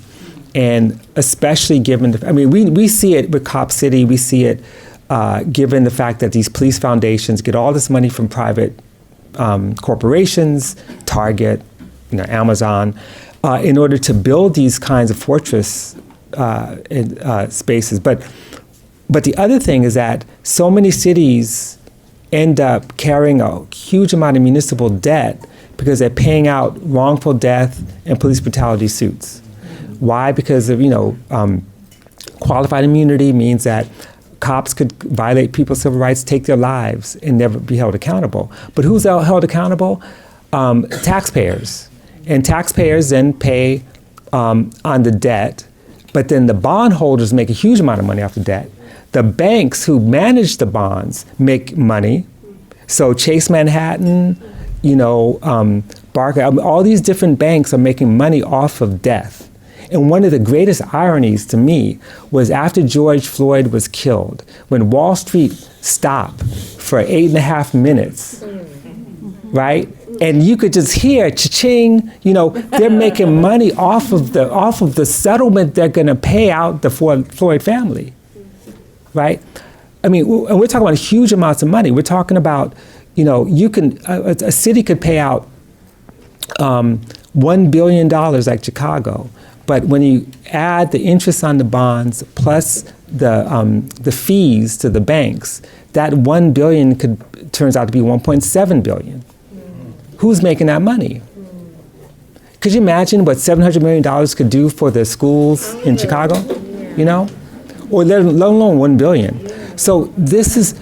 And especially given, we see it with Cop City, we see it given the fact that these police foundations get all this money from private corporations, Target, Amazon, in order to build these kinds of fortress spaces. But the other thing is that so many cities end up carrying a huge amount of municipal debt because they're paying out wrongful death and police brutality suits. Why? Because of, qualified immunity means that cops could violate people's civil rights, take their lives, and never be held accountable. But who's held accountable? Taxpayers. And taxpayers then pay on the debt, but then the bondholders make a huge amount of money off the debt. The banks who manage the bonds make money. So Chase Manhattan, Barclays, all these different banks are making money off of death. And one of the greatest ironies to me was after George Floyd was killed, when Wall Street stopped for 8.5 minutes, right? And you could just hear cha-ching, they're making money off of the settlement they're gonna pay out the Floyd family, right? And we're talking about huge amounts of money. We're talking about, a city could pay out $1 billion like Chicago But when you add the interest on the bonds plus the fees to the banks, that $1 billion turns out to be $1.7 billion. Who's making that money? Could you imagine what $700 million could do for the schools in Chicago? You know, or let alone $1 billion. So this is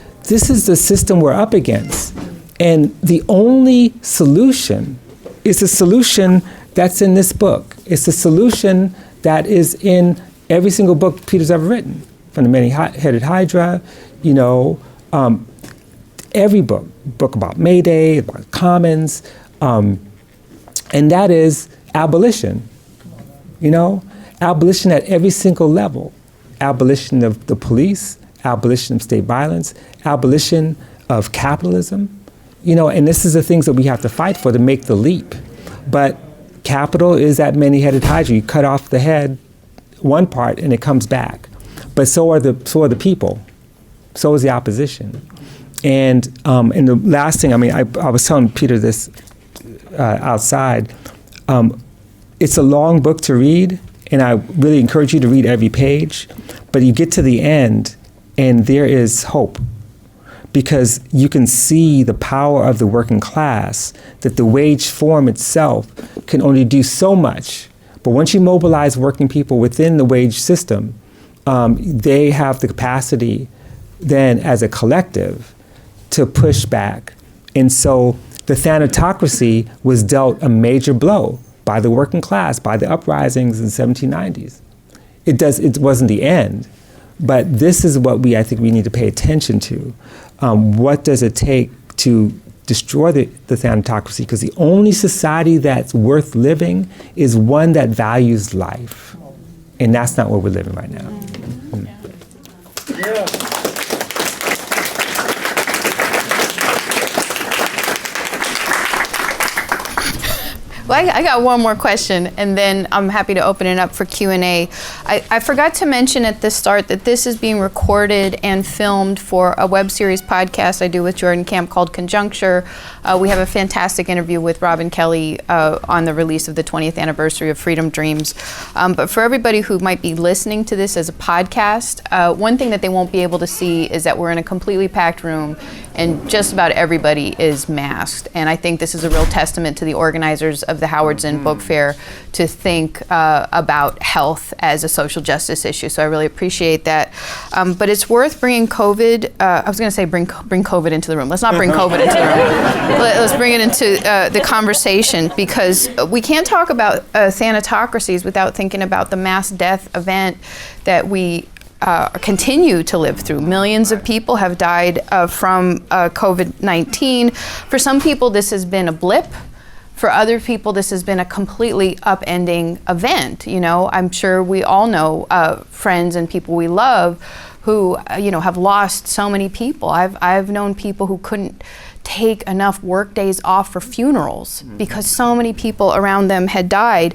the system we're up against, and the only solution is a solution that's in this book. It's a solution that is in every single book Peter's ever written, from the Many-Headed Hydra, you know, every book about May Day, about Commons, and that is abolition. You know, abolition at every single level. Abolition of the police, abolition of state violence, abolition of capitalism. You know, and this is the things that we have to fight for to make the leap. But capital is that many-headed hydra. You cut off the head, one part, and it comes back. But so are the people. So is the opposition. And the last thing, I mean, I was telling Peter this outside. It's a long book to read, and I really encourage you to read every page. But you get to the end, and there is hope. Because you can see the power of the working class, that the wage form itself can only do so much. But once you mobilize working people within the wage system, they have the capacity then as a collective to push back. And so the Thanatocracy was dealt a major blow by the working class, by the uprisings in the 1790s. It wasn't the end, but this is what I think we need to pay attention to. What does it take to destroy the Thanatocracy? Because the only society that's worth living is one that values life. And that's not what we're living right now. Yeah. Well, I got one more question, and then I'm happy to open it up for Q&A. I forgot to mention at the start that this is being recorded and filmed for a web series podcast I do with Jordan Camp called Conjuncture. We have a fantastic interview with Rob and Kelley on the release of the 20th anniversary of Freedom Dreams. But for everybody who might be listening to this as a podcast, one thing that they won't be able to see is that we're in a completely packed room, and just about everybody is masked. And I think this is a real testament to the organizers of the Howard Zinn Book Fair to think about health as a social justice issue. So I really appreciate that. But it's worth bringing COVID, I was going to say bring COVID into the room. Let's not bring COVID into the room. Let's bring it into the conversation, because we can't talk about thanatocracies without thinking about the mass death event that we continue to live through. Millions of people have died from COVID-19. For some people, this has been a blip. For other people, this has been a completely upending event. You know, I'm sure we all know friends and people we love who, have lost so many people. I've known people who couldn't take enough work days off for funerals because so many people around them had died.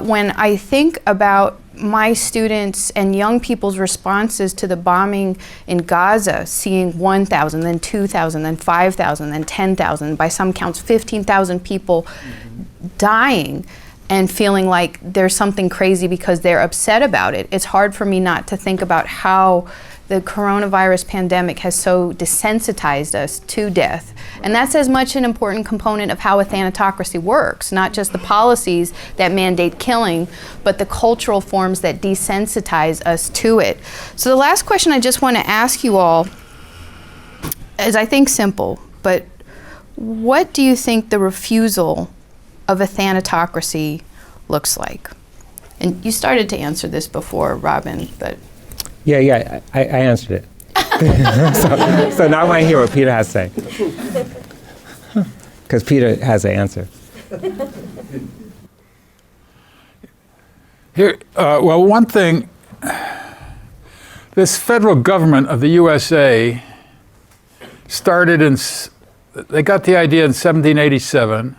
When I think about my students and young people's responses to the bombing in Gaza, seeing 1,000, then 2,000, then 5,000, then 10,000, by some counts 15,000 people dying, and feeling like there's something crazy because they're upset about it. It's hard for me not to think about how the coronavirus pandemic has so desensitized us to death. And that's as much an important component of how a thanatocracy works, not just the policies that mandate killing, but the cultural forms that desensitize us to it. So the last question I just want to ask you all is, I think, simple, but what do you think the refusal of a thanatocracy looks like? And you started to answer this before, Robin, but... Yeah, I answered it. so now I want to hear what Peter has to say. Because Peter has the answer. Here, well, one thing, this federal government of the USA they got the idea in 1787.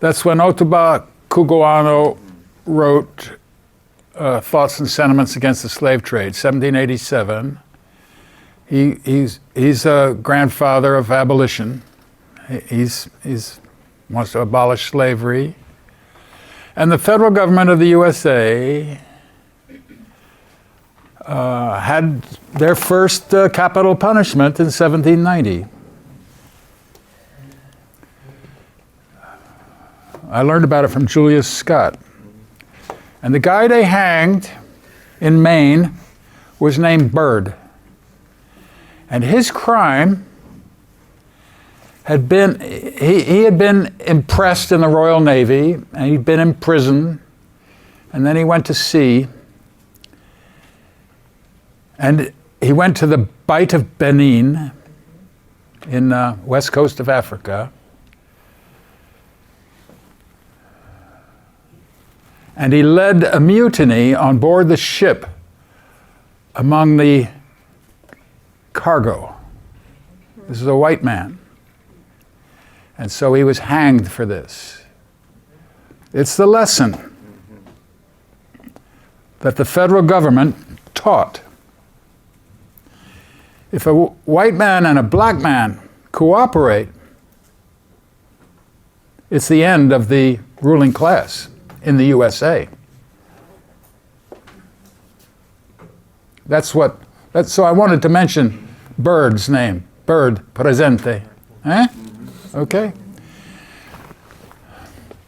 That's when Ottobah Cugoano wrote Thoughts and Sentiments Against the Slave Trade, 1787. He's a grandfather of abolition. He's wants to abolish slavery. And the federal government of the USA had their first capital punishment in 1790. I learned about it from Julius Scott. And the guy they hanged in Maine was named Byrd. And his crime had been, he had been impressed in the Royal Navy, and he'd been in prison, and then he went to sea. And he went to the Bight of Benin in west coast of Africa. And he led a mutiny on board the ship among the cargo. This is a white man. And so he was hanged for this. It's the lesson that the federal government taught. If a white man and a black man cooperate, it's the end of the ruling class in the USA. So I wanted to mention Byrd's name. Byrd, presente. Eh? Okay?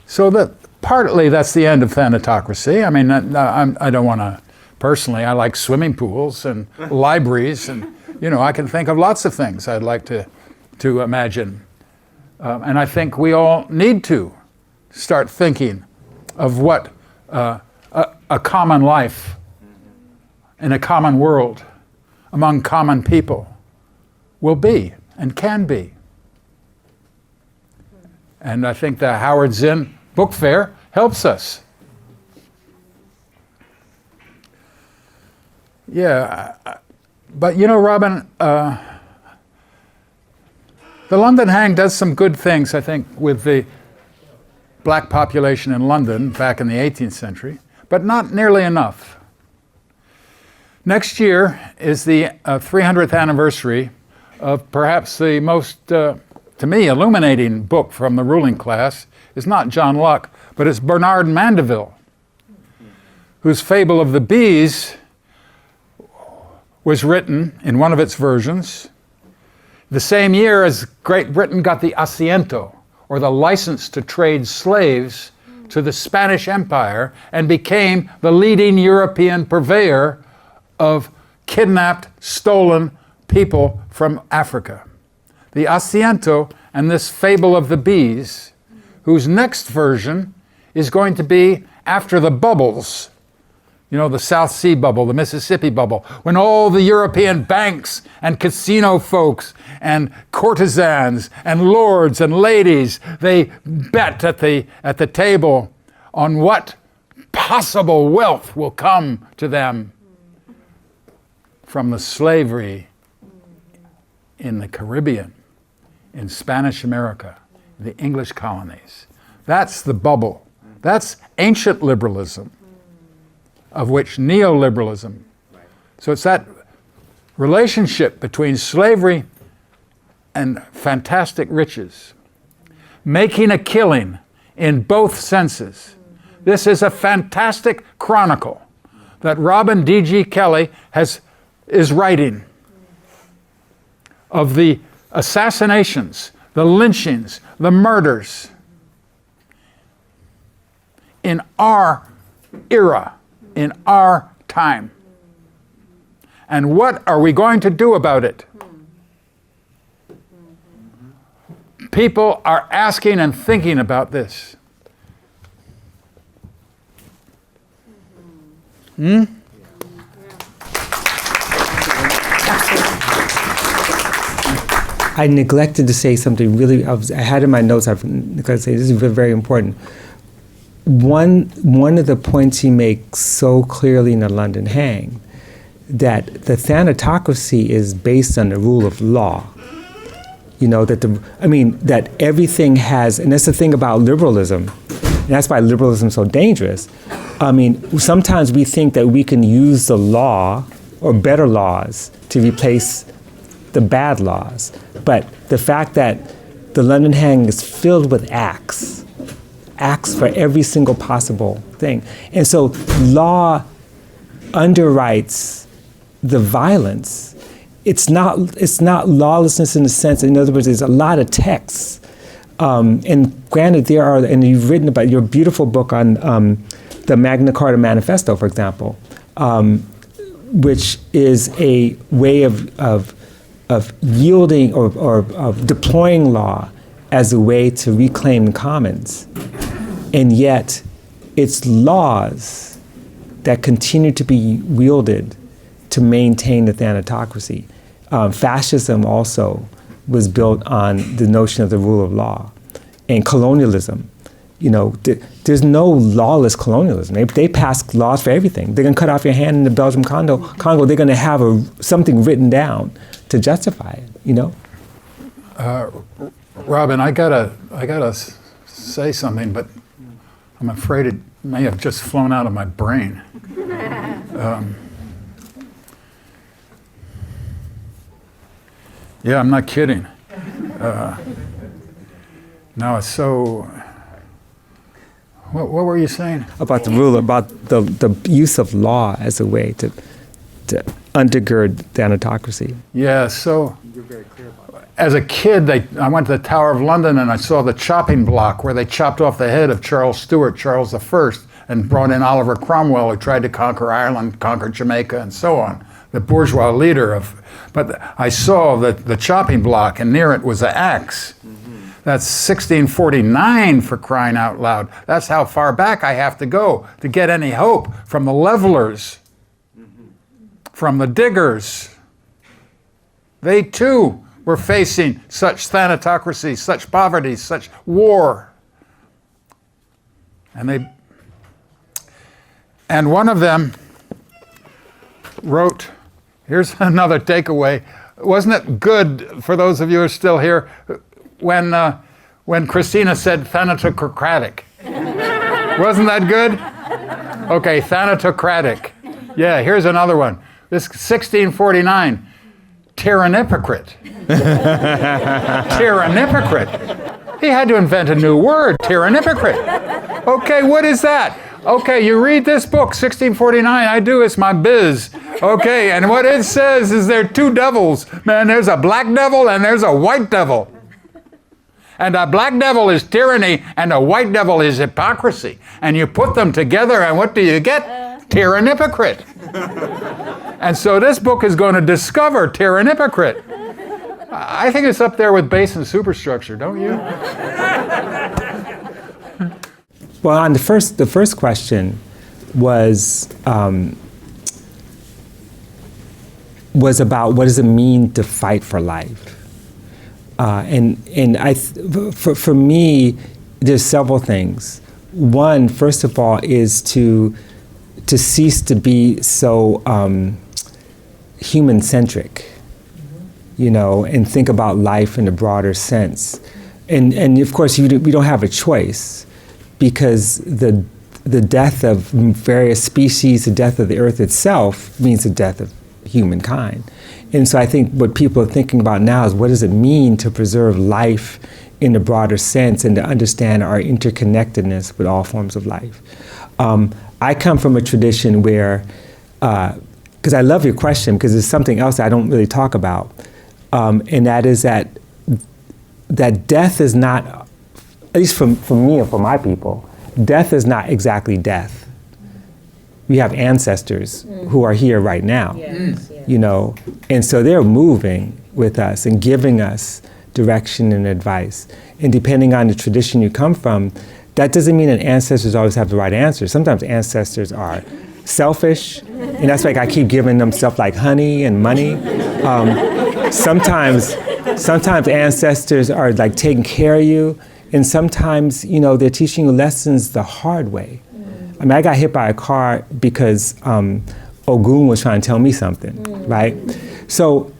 So that partly that's the end of Thanatocracy. I mean, I don't want to, personally, I like swimming pools and libraries, and I can think of lots of things I'd like to imagine. And I think we all need to start thinking of what a common life in a common world among common people will be and can be. And I think the Howard Zinn Book Fair helps us. Yeah, but Robin, the London Hang does some good things, I think, with the black population in London back in the 18th century, but not nearly enough. Next year is the 300th anniversary of perhaps the most, to me, illuminating book from the ruling class. It's not John Locke, but it's Bernard Mandeville, whose Fable of the Bees was written in one of its versions the same year as Great Britain got the asiento, or the license to trade slaves, to the Spanish Empire, and became the leading European purveyor of kidnapped, stolen people from Africa. The asiento and this Fable of the Bees, whose next version is going to be after the bubbles, the South Sea bubble, the Mississippi bubble, when all the European banks and casino folks and courtesans and lords and ladies, they bet at the table on what possible wealth will come to them from the slavery in the Caribbean, in Spanish America, the English colonies. That's the bubble. That's ancient liberalism, of which neoliberalism. So it's that relationship between slavery and fantastic riches, making a killing in both senses. This is a fantastic chronicle that Robin D.G. Kelley is writing of the assassinations, the lynchings, the murders in our era, in our time. And what are we going to do about it? People are asking and thinking about this. I neglected to say something really, I had in my notes, I've neglected to say, this is very, very important. One of the points he makes so clearly in the London Hang, that the Thanatocracy is based on the rule of law. That everything has, and that's the thing about liberalism, and that's why liberalism is so dangerous. Sometimes we think that we can use the law or better laws to replace the bad laws. But the fact that the London Hang is filled with acts acts for every single possible thing. And so law underwrites the violence. It's not lawlessness in the sense, in other words, there's a lot of texts. And granted, and you've written about your beautiful book on the Magna Carta Manifesto, for example, which is a way of yielding or of deploying law as a way to reclaim the commons. And yet, it's laws that continue to be wielded to maintain the Thanatocracy. Fascism also was built on the notion of the rule of law. And colonialism, there's no lawless colonialism. They pass laws for everything. They're gonna cut off your hand in the Belgian Congo. They're gonna have something written down to justify it, Robin, I gotta say something, but I'm afraid it may have just flown out of my brain. Yeah, I'm not kidding. No, it's so. What were you saying? About the rule, about the use of law as a way to undergird Thanatocracy. Yeah, so. You're very clear about it. As a kid, I went to the Tower of London and I saw the chopping block where they chopped off the head of Charles Stuart, Charles I, and brought in Oliver Cromwell, who tried to conquer Ireland, conquer Jamaica, and so on. The bourgeois leader of. But I saw the chopping block, and near it was an axe. That's 1649, for crying out loud. That's how far back I have to go to get any hope from the levelers, from the diggers. They too were facing such thanatocracy, such poverty, such war. And one of them wrote, here's another takeaway. Wasn't it good, for those of you who are still here, when Christina said Thanatocratic? Wasn't that good? Okay, Thanatocratic. Yeah, here's another one. This 1649, tyrannipocrite. Tyrannipocrite. He had to invent a new word, tyrannipocrite. Okay, what is that? Okay, you read this book, 1649, I do, it's my biz. Okay, and what it says is there are two devils. Man, there's a black devil and there's a white devil. And a black devil is tyranny and a white devil is hypocrisy. And you put them together and what do you get? Tyrannipocrite. And so this book is going to discover tyrannipocrite. I think it's up there with base and superstructure, don't you? Well, on the first question was about what does it mean to fight for life. For me, there's several things. One, first of all, is to cease to be so human-centric, and think about life in a broader sense. And of course, we don't have a choice, because the death of various species, the death of the earth itself, means the death of humankind. And so I think what people are thinking about now is what does it mean to preserve life in a broader sense and to understand our interconnectedness with all forms of life. I come from a tradition where, because I love your question, because there's something else I don't really talk about, and that is that death is not, at least for me and for my people, death is not exactly death. We have ancestors who are here right now, and so they're moving with us and giving us direction and advice. And depending on the tradition you come from, that doesn't mean that ancestors always have the right answer. Sometimes ancestors are selfish, and that's why I keep giving them stuff like honey and money. Sometimes ancestors are like taking care of you, and sometimes, they're teaching you lessons the hard way. I mean, I got hit by a car because Ogun was trying to tell me something, right? So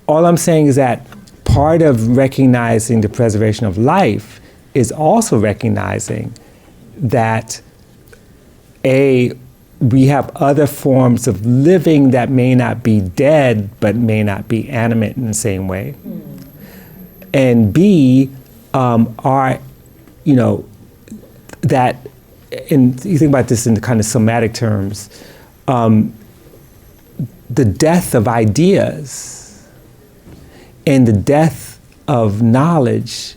all I'm saying is that part of recognizing the preservation of life is also recognizing that, we have other forms of living that may not be dead, but may not be animate in the same way. And B, that, and you think about this in the kind of somatic terms, the death of ideas and the death of knowledge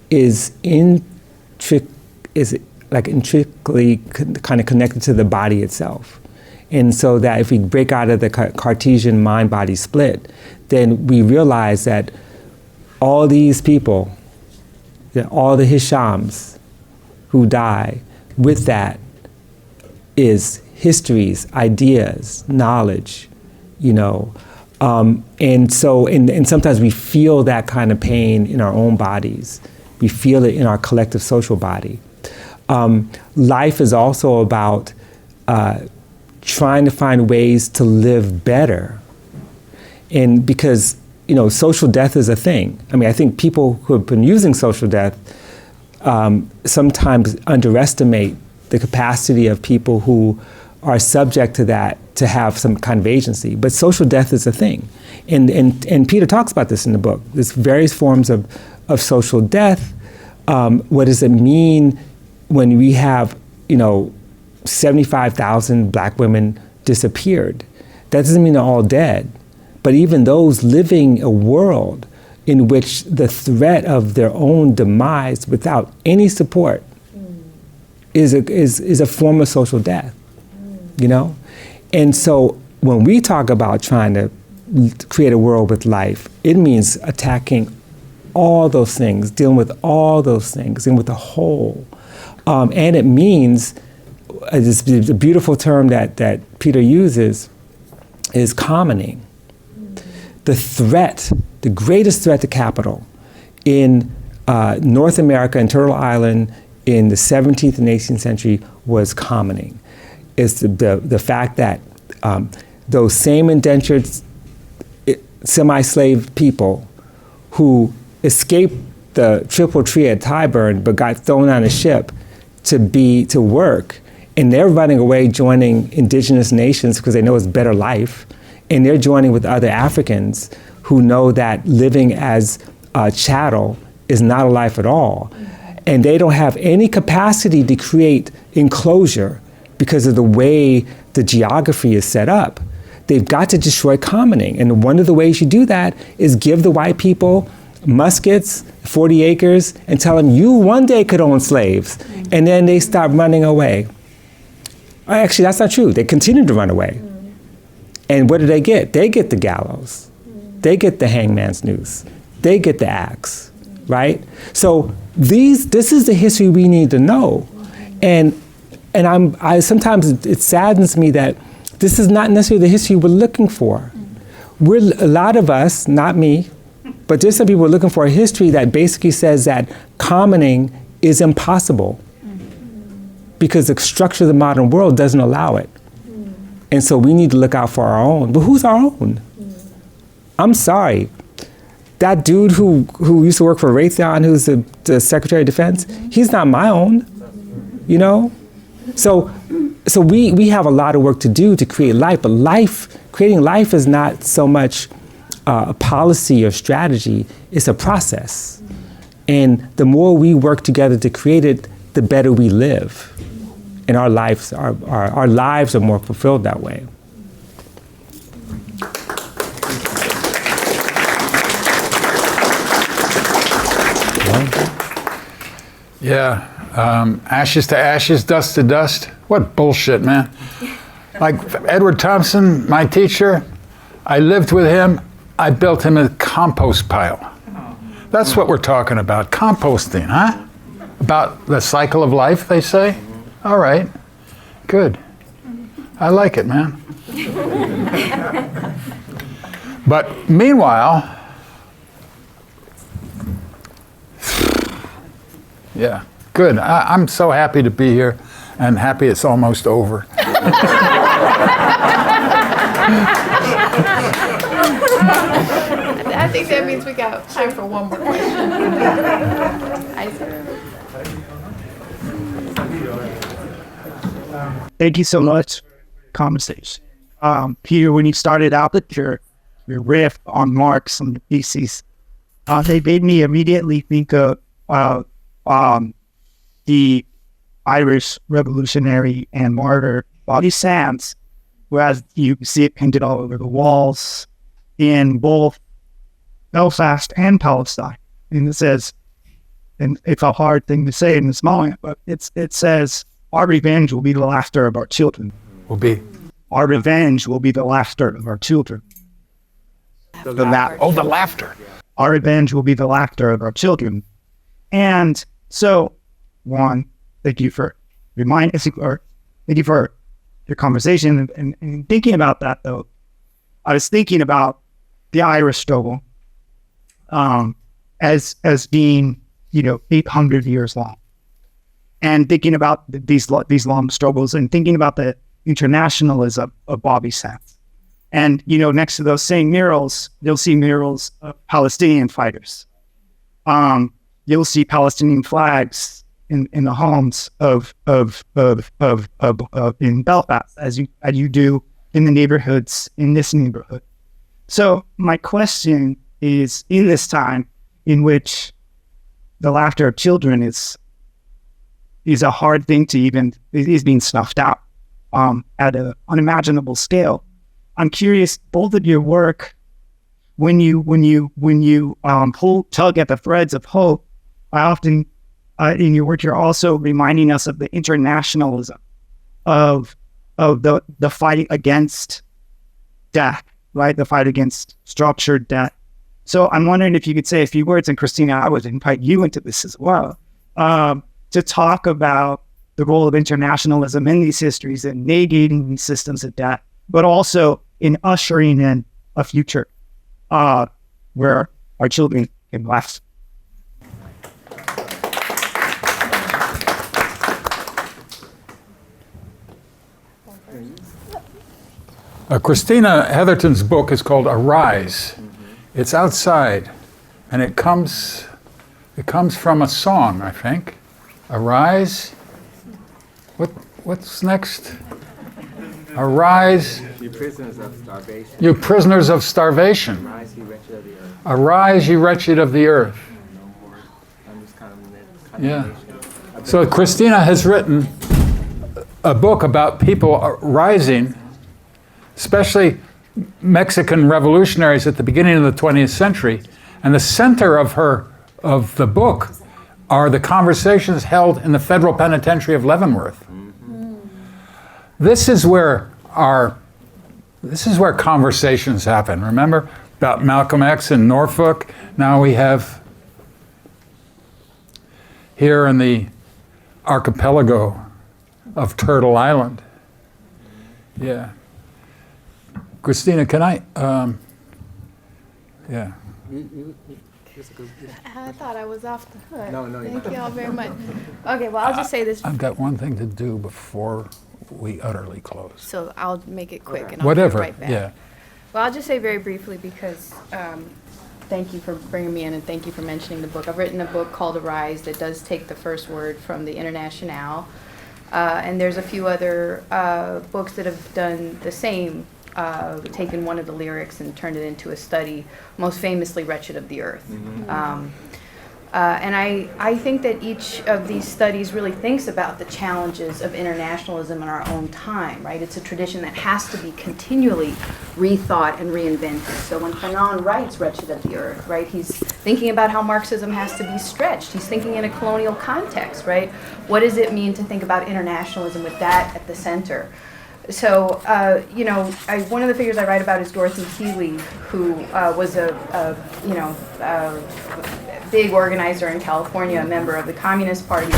is intricately kind of connected to the body itself. And so that if we break out of the Cartesian mind-body split, then we realize that all these people, all the Hishams who die, with that is histories, ideas, knowledge, and so, and sometimes we feel that kind of pain in our own bodies. We feel it in our collective social body. Life is also about trying to find ways to live better. And because, social death is a thing. I mean, I think people who have been using social death sometimes underestimate the capacity of people who are subject to that to have some kind of agency. But social death is a thing. And Peter talks about this in the book. There's various forms of social death. What does it mean when we have, 75,000 black women disappeared? That doesn't mean they're all dead. But even those living a world in which the threat of their own demise without any support is a form of social death, And so when we talk about trying to create a world with life, it means attacking all those things, dealing with all those things, and with the whole. And it means, the beautiful term that Peter uses is commoning. The greatest threat to capital in North America and Turtle Island in the 17th and 18th century was commoning. It's the fact that those same indentured semi-slave people who escaped the Triple Tree at Tyburn but got thrown on a ship to work, and they're running away joining indigenous nations because they know it's better life, and they're joining with other Africans who know that living as chattel is not a life at all. And they don't have any capacity to create enclosure because of the way the geography is set up. They've got to destroy commoning. And one of the ways you do that is give the white people muskets, 40 acres, and tell them you one day could own slaves. And then they stop running away. Actually, that's not true. They continue to run away. And what do they get? They get the gallows. They get the hangman's noose. They get the axe, right? So this is the history we need to know. And I sometimes it saddens me that this is not necessarily the history we're looking for. A lot of us, not me, but there's some people who are looking for a history that basically says that commoning is impossible because the structure of the modern world doesn't allow it. And so we need to look out for our own. But who's our own? I'm sorry. That dude who used to work for Raytheon, who's the Secretary of Defense, he's not my own, So we have a lot of work to do to create life, but creating life is not so much a policy or strategy, it's a process. And the more we work together to create it, the better we live. And our lives are more fulfilled that way. Yeah, ashes to ashes, dust to dust. What bullshit, man. Like Edward Thompson, my teacher, I lived with him. I built him a compost pile. That's what we're talking about, composting, huh? About the cycle of life, they say? All right, good. I like it, man. But meanwhile, yeah, good. I'm so happy to be here and happy it's almost over. I think that means we got time for one more question. Thank you so much. Conversation. Peter, when you started out with your riff on Marx and the theses, they made me immediately think of the Irish revolutionary and martyr Bobby Sands, whereas you see it painted all over the walls in both Belfast and Palestine. And it says, and it's a hard thing to say in this moment, but it says, our revenge will be the laughter of our children. Our revenge will be the laughter of our children. The laughter. Our revenge will be the laughter of our children. And so, Juan, thank you for thank you for your conversation. And thinking about that, though, I was thinking about the Irish struggle as being, 800 years long, and thinking about these long struggles, and thinking about the internationalism of Bobby Sands. And, next to those same murals, you'll see murals of Palestinian fighters. You'll see Palestinian flags in the homes of in Belfast, as you do in the neighborhoods in this neighborhood. So my question is, in this time in which the laughter of children is a hard thing to is being snuffed out at an unimaginable scale, I'm curious, both of your work, when you tug at the threads of hope, I often in your work you're also reminding us of the internationalism of the fight against death, right? The fight against structured death. So I'm wondering if you could say a few words, and Christina, I would invite you into this as well, to talk about the role of internationalism in these histories and negating these systems of death, but also in ushering in a future where our children can laugh. Christina Heatherton's book is called Arise. It's outside, and it comes from a song, I think. Arise. What's next? Arise. You prisoners of starvation. You prisoners of starvation. Arise, ye wretched of the earth. Arise, ye wretched of the earth. No more. I'm just kind of Yeah. So Christina has written a book about people rising, especially Mexican revolutionaries at the beginning of the 20th century. And the center of the book are the conversations held in the federal penitentiary of Leavenworth. This is where conversations happen. Remember about Malcolm X in Norfolk? Now we have here in the archipelago of Turtle Island. Yeah. Christina, can I? Yeah. I thought I was off the hook. No, you're Thank not. you all very much. Okay, well, I'll just say this. I've got one thing to do before we utterly close. So I'll make it quick and I'll Whatever. get right back. Yeah. Well, I'll just say very briefly because thank you for bringing me in and thank you for mentioning the book. I've written a book called Arise that does take the first word from the Internationale. And there's a few other books that have done the same, taken one of the lyrics and turned it into a study, most famously Wretched of the Earth. And I think that each of these studies really thinks about the challenges of internationalism in our own time, right? It's a tradition that has to be continually rethought and reinvented. So when Fanon writes Wretched of the Earth, right, he's thinking about how Marxism has to be stretched. He's thinking in a colonial context, right? What does it mean to think about internationalism with that at the center? So, one of the figures I write about is Dorothy Healy, who was a big organizer in California, a member of the Communist Party.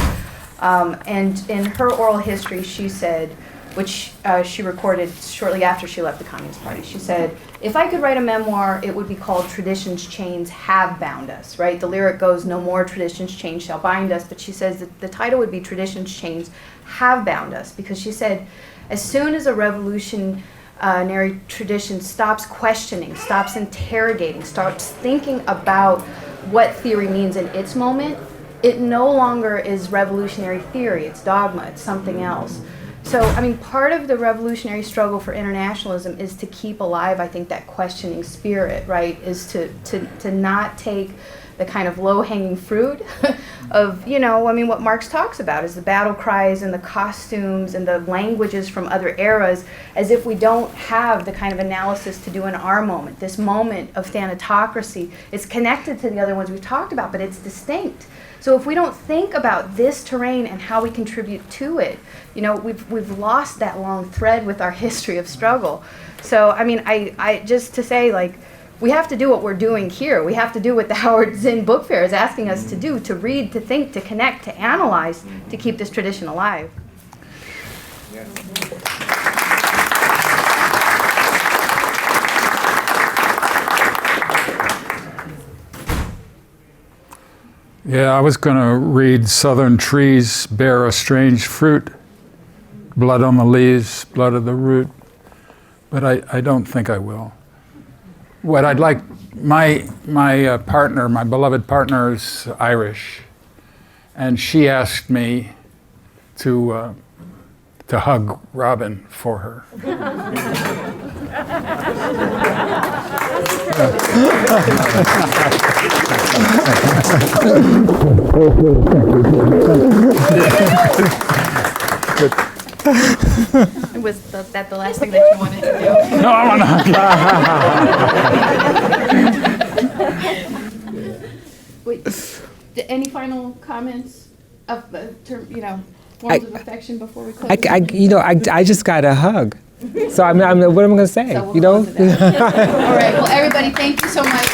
And in her oral history, she said, which she recorded shortly after she left the Communist Party, she said, if I could write a memoir, it would be called Tradition's Chains Have Bound Us, right? The lyric goes, no more tradition's chains shall bind us, but she says that the title would be Tradition's Chains Have Bound Us, because she said, as soon as a revolutionary tradition stops questioning, stops interrogating, starts thinking about what theory means in its moment, it no longer is revolutionary theory, it's dogma, it's something else. So, part of the revolutionary struggle for internationalism is to keep alive, I think, that questioning spirit, right? Is to not take the kind of low-hanging fruit what Marx talks about is the battle cries and the costumes and the languages from other eras, as if we don't have the kind of analysis to do in our moment. This moment of thanatocracy is connected to the other ones we've talked about, but it's distinct. So if we don't think about this terrain and how we contribute to it, we've lost that long thread with our history of struggle. So, I just to say, we have to do what we're doing here. We have to do what the Howard Zinn Book Fair is asking us to do, to read, to think, to connect, to analyze, to keep this tradition alive. Yeah, I was going to read Southern trees bear a strange fruit, blood on the leaves, blood of the root, but I don't think I will. What I'd like, my partner, my beloved partner is Irish, and she asked me to hug Robin for her. Was that the last thing that you wanted to do? No, I want to hug. Wait, any final comments of forms of affection before we close? I just got a hug. So what am I going to say? So we'll close it out. All right. Well, everybody, thank you so much.